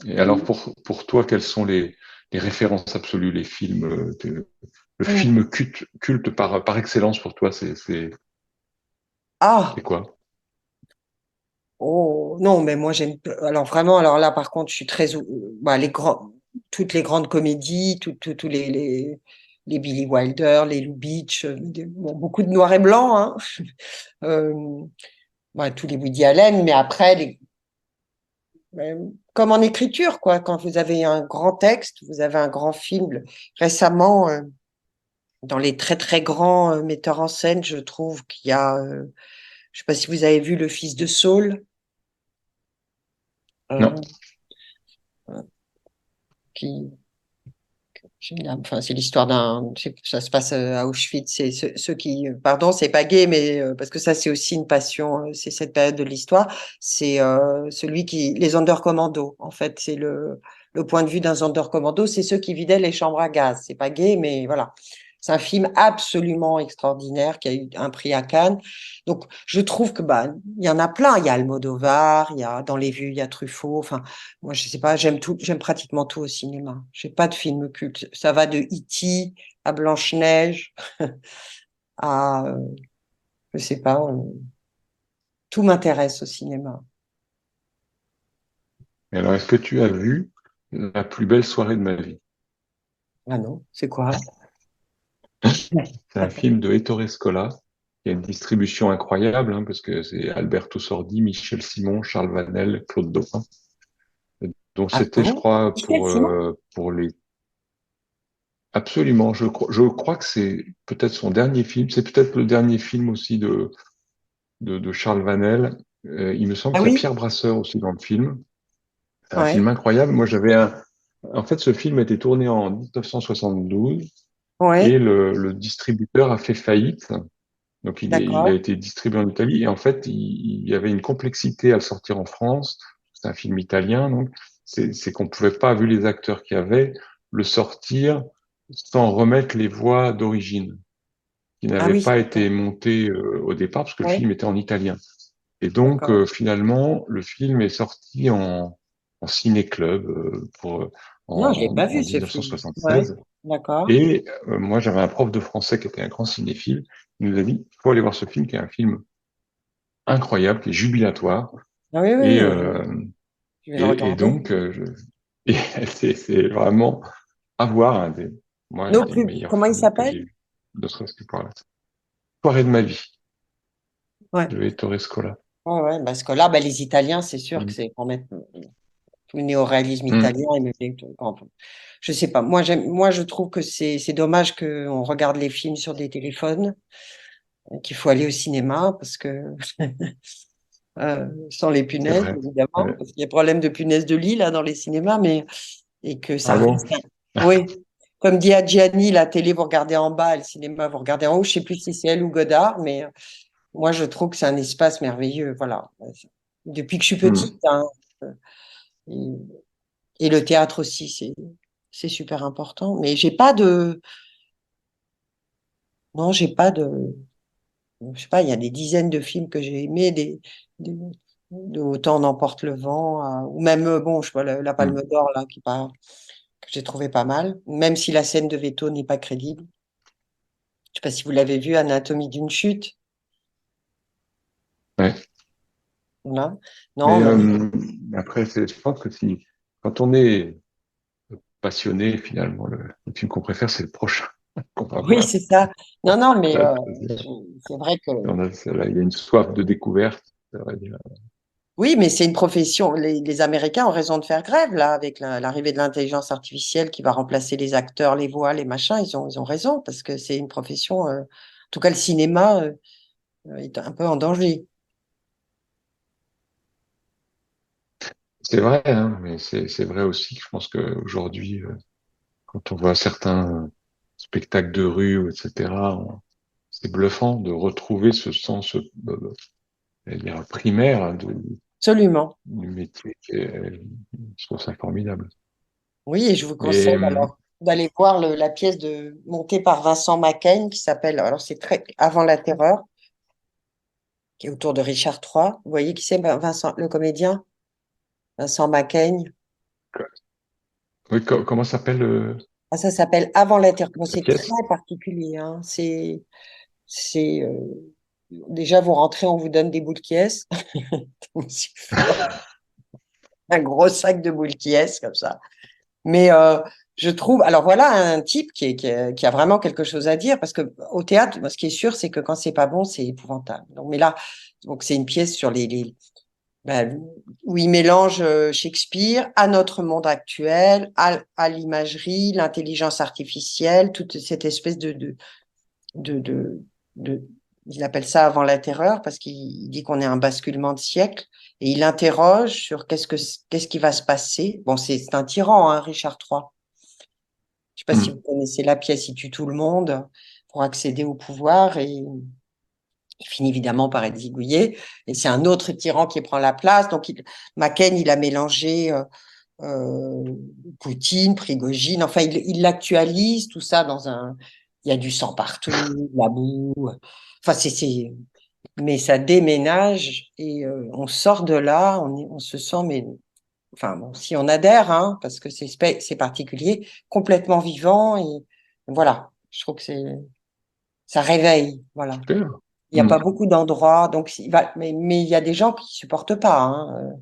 Et alors, pour toi, quelles sont les références absolues, les films, le film culte par excellence pour toi, c'est ah, quoi? oh, non, mais moi j'aime. Alors vraiment, alors là, par contre, je suis bah, toutes les grandes comédies, tous les Billy Wilder, les Lou Beach, bon, beaucoup de noir et blanc, hein. Euh, bah, tous les Woody Allen, mais après, comme en écriture, quoi. Quand vous avez un grand texte, vous avez un grand film. Récemment, dans les très très grands metteurs en scène, je trouve qu'il y a, je sais pas si vous avez vu Le Fils de Saul, Non. euh, qui enfin, c'est l'histoire ça se passe à Auschwitz. C'est ceux qui, pardon, c'est pas gay, mais parce que ça, c'est aussi une passion. C'est cette période de l'histoire. C'est les Sonderkommando. En fait, c'est le point de vue d'un Sonderkommando. C'est ceux qui vidaient les chambres à gaz. C'est pas gay, mais voilà. C'est un film absolument extraordinaire qui a eu un prix à Cannes. Donc, je trouve que bah, il y en a plein. Il y a Almodovar, il y a Dans les vues, il y a Truffaut. Enfin, moi, je sais pas, j'aime pratiquement tout au cinéma. J'ai pas de film culte. Ça va de E.T. à Blanche-Neige à, je sais pas, tout m'intéresse au cinéma. Et alors, est-ce que tu as vu La plus belle soirée de ma vie? Ah non, c'est quoi? C'est un film de Ettore Scola qui a une distribution incroyable, hein, parce que c'est Alberto Sordi, Michel Simon, Charles Vanel, Claude Dauphin. Donc Ah c'était, je bon? crois, Michel Simon? pour les... Absolument, je crois que c'est peut-être son dernier film, c'est peut-être le dernier film aussi de Charles Vanel. Il me semble Ah qu'il y a oui? Pierre Brasseur aussi dans le film. C'est un Ouais, film incroyable. En fait, ce film a été tourné en 1972 ouais, et le distributeur a fait faillite. Donc il a D'accord. été distribué en Italie et en fait il y avait une complexité à le sortir en France. C'est un film italien, donc c'est qu'on pouvait pas, vu les acteurs qu'il y avait, le sortir sans remettre les voix d'origine, qui Ah n'avaient oui, pas d'accord. été montées au départ parce que le Oui, film était en italien. Et donc d'accord. finalement le film est sorti en ciné-club Non, je l'ai pas en vu ce film. Ouais, 1976. d'accord. Et moi, j'avais un prof de français qui était un grand cinéphile. Il nous a dit, il faut aller voir ce film, qui est un film incroyable, qui est jubilatoire. Ah oui, Et, oui, je vais le et regarder. donc, et c'est vraiment à voir, moi, un Non des plus. meilleurs Comment il films que s'appelle? j'ai vu, ne serait-ce que par la soirée de ma vie, Ouais. de Ettore Scola. Ouais, ouais, parce que là, bah, les Italiens, c'est sûr que Mm. c'est quand même tout le néoréalisme Mm. italien. Je sais pas. Moi, je trouve que c'est dommage qu'on regarde les films sur des téléphones, qu'il faut aller au cinéma parce que sans les C'est punaises, vrai. évidemment, Ouais. parce qu'il y a problème de punaises de lit là dans les cinémas, mais et que Ah ça bon? reste. Oui, comme dit Adjiani, la télé vous regardez en bas, et le cinéma vous regardez en haut. Je sais plus si c'est elle ou Godard, mais moi je trouve que c'est un espace merveilleux. Voilà. Depuis que je suis petite, Mm. hein, et, et le théâtre aussi, c'est super important. Mais j'ai pas de, non, j'ai pas de, je sais pas, il y a des dizaines de films que j'ai aimés, des- de Autant n'emporte le vent, ou même bon, je vois la Mm. Palme d'Or là que j'ai trouvé pas mal, même si la scène de veto n'est pas crédible. Je sais pas si vous l'avez vu, Anatomie d'une chute. Ouais. Voilà. Non, Mais mais après, je pense que si, quand on est passionné, finalement, le film qu'on préfère, c'est le prochain qu'on va oui, voir. c'est ça. Non, non, mais Ça, c'est- c'est vrai que il y a une soif de découverte, ça va dire. oui, mais c'est une profession. Les Américains ont raison de faire grève là, avec l'arrivée de l'intelligence artificielle qui va remplacer les acteurs, les voix, les machins. Ils ont raison parce que c'est une profession. En tout cas, le cinéma est un peu en danger. C'est vrai, hein, mais c'est vrai aussi que je pense qu'aujourd'hui, quand on voit certains spectacles de rue, etc., c'est bluffant de retrouver ce sens, j'allais dire, primaire, hein, Absolument. du métier. Je trouve ça formidable. Oui, et je vous conseille Et alors d'aller voir la pièce montée par Vincent Macaigne qui s'appelle, alors c'est très Avant la terreur, qui est autour de Richard III. Vous voyez qui c'est, Vincent, le comédien? Vincent Macaigne. oui, comment s'appelle Ah, ça s'appelle Avant la terreur. Bon, la c'est très pièce? particulier, hein. C'est, déjà, vous rentrez, on vous donne des boules qui est. Un gros sac de boules qui est, comme ça. Mais je trouve, alors voilà un type qui a vraiment quelque chose à dire, parce que au théâtre, moi, ce qui est sûr, c'est que quand c'est pas bon, c'est épouvantable. Donc, mais là, donc c'est une pièce sur ben, où il mélange Shakespeare à notre monde actuel, à l'imagerie, l'intelligence artificielle, toute cette espèce de, de, il appelle ça avant la terreur parce qu'il dit qu'on est un basculement de siècle et il interroge sur qu'est-ce qui va se passer. Bon, c'est un tyran, hein, Richard III. Je sais pas si Hmm. vous connaissez la pièce, il tue tout le monde pour accéder au pouvoir et il finit évidemment par être zigouillé. Et c'est un autre tyran qui prend la place. Donc, Macken, il a mélangé euh, Poutine, Prigogine. Enfin, il l'actualise tout ça il y a du sang partout, de la boue. Enfin, mais ça déménage et on sort de là, on se sent, mais enfin, bon, si on adhère, hein, parce que c'est particulier, complètement vivant et voilà. Je trouve que ça réveille, voilà. Super. Il n'y a Hmm. pas beaucoup d'endroits, donc mais il y a des gens qui supportent pas, hein,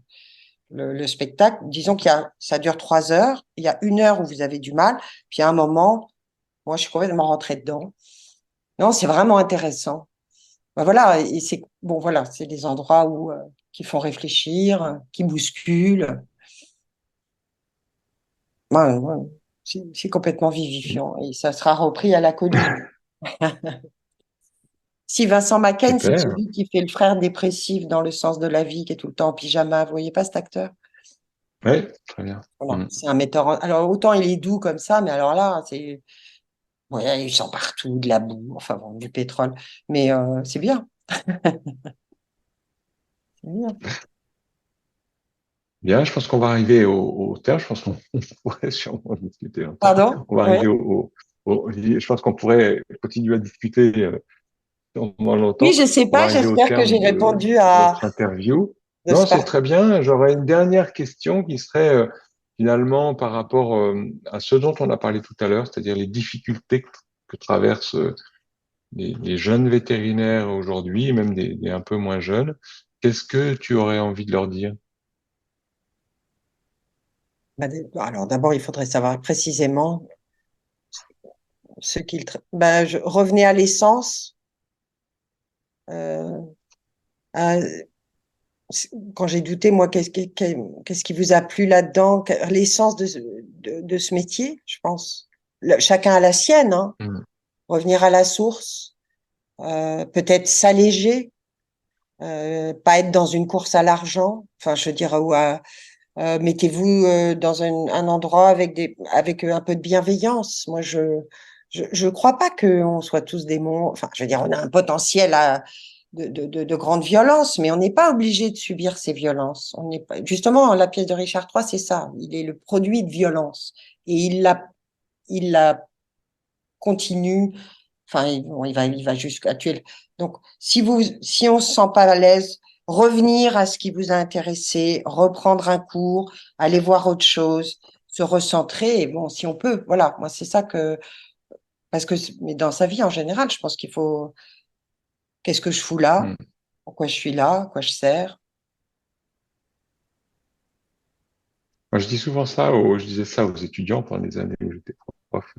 le spectacle. Disons ça dure 3 heures. Il y a 1 heure où vous avez du mal, puis à un moment, moi, je suis complètement rentrée dedans. Non, c'est vraiment intéressant. Ben voilà, et c'est bon, voilà, c'est des endroits qui font réfléchir, qui bousculent. Ouais, ouais, c'est complètement vivifiant et ça sera repris à la Colline. Si Vincent Macaigne, c'est Super. celui qui fait le frère dépressif dans Le sens de la vie, qui est tout le temps en pyjama. Vous voyez pas cet acteur? Ouais, très bien. Voilà, Hmm. c'est un metteur en... Alors, autant il est doux comme ça, mais alors là, Ouais, ils sont partout, de la boue, enfin bon, du pétrole. Mais c'est bien, c'est bien. Bien, je pense qu'on va arriver au terme. Je pense qu'on on pourrait sûrement discuter longtemps. Pardon? On va Oui. arriver je pense qu'on pourrait continuer à discuter sûrement Oui, longtemps. je sais On va pas, arriver au j'espère que j'ai terme répondu de à notre interview. de Non, ce c'est pas. très bien. J'aurais une dernière question qui serait finalement par rapport à ce dont on a parlé tout à l'heure, c'est-à-dire les difficultés que traversent les jeunes vétérinaires aujourd'hui, même des un peu moins jeunes. Qu'est-ce que tu aurais envie de leur dire? Alors d'abord, il faudrait savoir précisément ce qu'il revenez à l'essence. euh, à- Quand j'ai douté, moi, qu'est-ce qui vous a plu là-dedans? L'essence de ce métier, je pense. Chacun a la sienne, hein. Hmm. Revenir à la source, peut-être s'alléger, pas être dans une course à l'argent. Enfin, je veux dire, mettez-vous dans un endroit avec un peu de bienveillance. Moi, je crois pas qu'on soit tous des monstres. Enfin, je veux dire, on a un potentiel de grande violence, mais on n'est pas obligé de subir ces violences. On n'est pas, justement, la pièce de Richard III, c'est ça. Il est le produit de violence et il la continue. Enfin, bon, il va jusqu'à tuer. Donc, si on se sent pas à l'aise, revenir à ce qui vous a intéressé, reprendre un cours, aller voir autre chose, se recentrer. Et bon, si on peut, voilà. Moi, c'est ça parce que, mais dans sa vie en général, je pense qu'il faut, qu'est-ce que je fous là? Hmm. Pourquoi je suis là? À quoi je sers? Moi, je dis souvent je disais ça aux étudiants pendant les années où j'étais prof.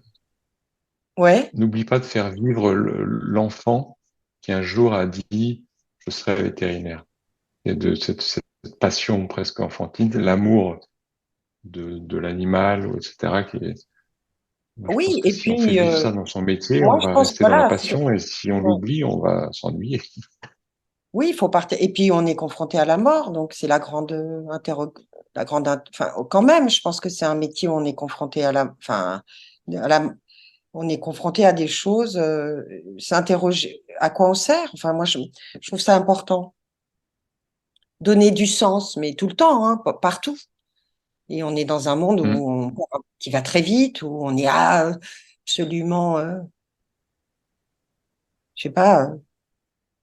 Ouais. N'oublie pas de faire vivre l'enfant qui un jour a dit je serai vétérinaire. Et de cette passion presque enfantine, l'amour de l'animal, etc. Je pense Oui. que Et si on fait puis, vivre ça dans son métier, moi, on je va pense que rester dans la voilà. passion et si on Ouais. l'oublie, on va s'ennuyer. Oui, il faut partir. Et puis, on est confronté à la mort, donc c'est enfin, quand même, je pense que c'est un métier où on est confronté enfin, à la, on est confronté à des choses, s'interroger à quoi on sert. Enfin, moi, je trouve ça important. Donner du sens, mais tout le temps, hein, partout. Et on est dans un monde Mm. qui va très vite, où on est absolument, je sais pas,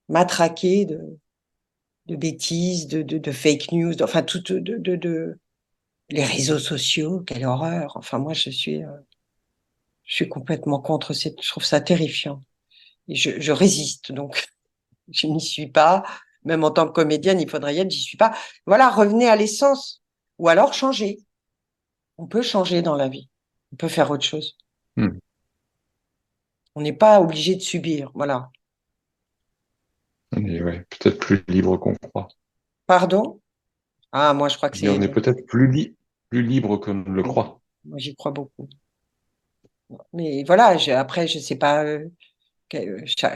matraqué de bêtises, de fake news, enfin, tout, les réseaux sociaux, quelle horreur. Enfin, moi, je suis complètement contre. Je trouve ça terrifiant. Et je résiste, donc je n'y suis pas. Même en tant que comédienne, il faudrait y être, j'y suis pas. Voilà, revenez à l'essence. Ou alors changer. On peut changer dans la vie. On peut faire autre chose. Mm. On n'est pas obligé de subir. Voilà. On est ouais, peut-être plus libre qu'on croit. Pardon? Ah, moi, je crois que Je dis, on c'est. est peut-être plus libre qu'on ne le croit. Moi, j'y crois beaucoup. Mais voilà, après, je sais pas.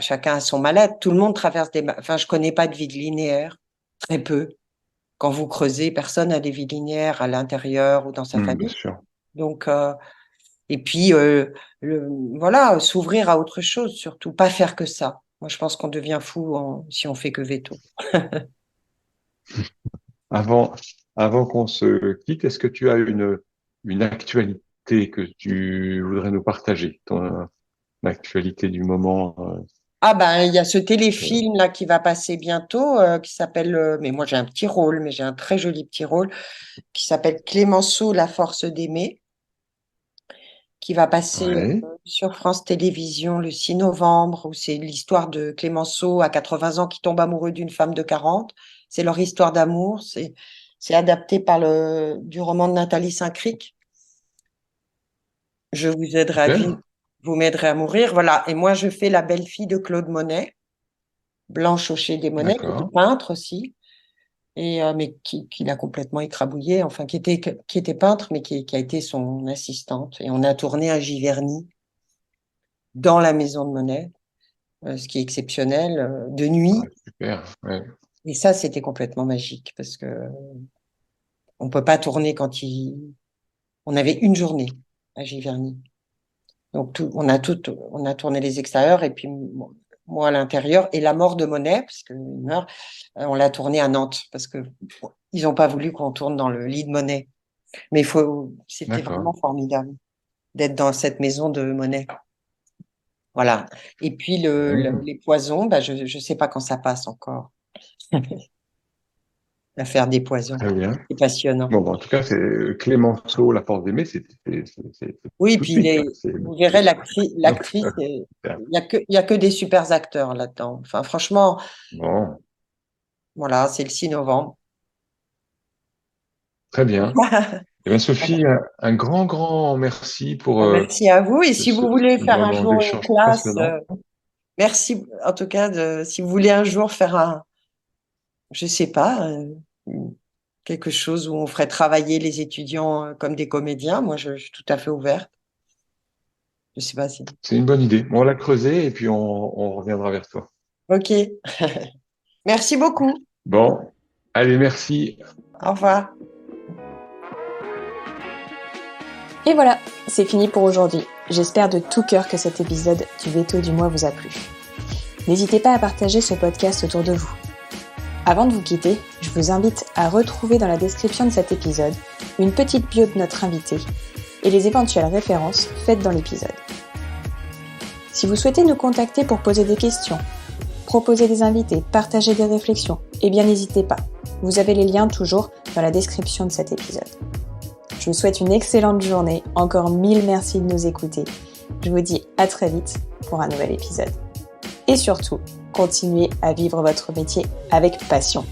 Chacun a son mal-être. Tout le monde traverse Enfin, je connais pas de vie linéaire. Très peu. Quand vous creusez, personne n'a des vies linéaires à l'intérieur ou dans sa Mm, bien famille. sûr. Donc, et puis, voilà, s'ouvrir à autre chose, surtout. Pas faire que ça. Moi, je pense qu'on devient fou si on fait que veto. Avant, avant qu'on se quitte, est-ce que tu as une actualité que tu voudrais nous partager, ton actualité du moment? Ah ben, il y a ce téléfilm là qui va passer bientôt, qui s'appelle, mais moi j'ai un petit rôle, mais j'ai un très joli petit rôle, qui s'appelle Clémenceau, la force d'aimer, qui va passer Ouais, sur France Télévisions le 6 novembre, où c'est l'histoire de Clémenceau à 80 ans qui tombe amoureux d'une femme de 40. C'est leur histoire d'amour. C'est adapté du roman de Nathalie Saint-Cricq. Je vous aiderai à vivre, super, vous m'aiderez à mourir. Voilà. Et moi, je fais la belle-fille de Claude Monet, Blanche Aucher des Monet, qui était d'accord. peintre aussi, mais qui l'a complètement écrabouillé, enfin, qui était peintre, mais qui a été son assistante. Et on a tourné à Giverny, dans la maison de Monet. Ce qui est exceptionnel, de Ah, nuit. super, ouais. Et ça, c'était complètement magique parce que on peut pas tourner on avait une journée à Giverny. Donc on a tourné les extérieurs et puis moi à l'intérieur. Et la mort de Monet, parce qu'il meurt, on l'a tourné à Nantes parce que ils n'ont pas voulu qu'on tourne dans le lit de Monet. Mais c'était vraiment D'accord. formidable d'être dans cette maison de Monet. Voilà. Et puis Mmh. les poisons, bah je sais pas quand ça passe encore. L'affaire des poisons. Très bien. C'est passionnant. Bon, en tout cas, c'est Clémenceau, La force d'aimer, c'est Oui, tout de puis suite, là. vous verrez Donc, l'actrice, super. il y a que des super acteurs là-dedans. Enfin, franchement, Bon, voilà, c'est le 6 novembre. très bien. Eh bien, Sophie, un grand, grand merci pour Merci à vous. Et si ce vous voulez faire un moment jour une d'échange classe, passionnant. merci en tout cas si vous voulez un jour faire je sais pas, quelque chose où on ferait travailler les étudiants comme des comédiens, moi je suis tout à fait ouverte. Je sais pas si. C'est une bonne idée. On l'a creusé et puis on reviendra vers toi. Ok. Merci beaucoup. Bon, allez, merci. Au revoir. Et voilà, c'est fini pour aujourd'hui. J'espère de tout cœur que cet épisode du Veto du mois vous a plu. N'hésitez pas à partager ce podcast autour de vous. Avant de vous quitter, je vous invite à retrouver dans la description de cet épisode une petite bio de notre invité et les éventuelles références faites dans l'épisode. Si vous souhaitez nous contacter pour poser des questions, proposer des invités, partager des réflexions, eh bien n'hésitez pas. Vous avez les liens toujours dans la description de cet épisode. Je vous souhaite une excellente journée. Encore 1000 merci de nous écouter. Je vous dis à très vite pour un nouvel épisode. Et surtout, continuez à vivre votre métier avec passion.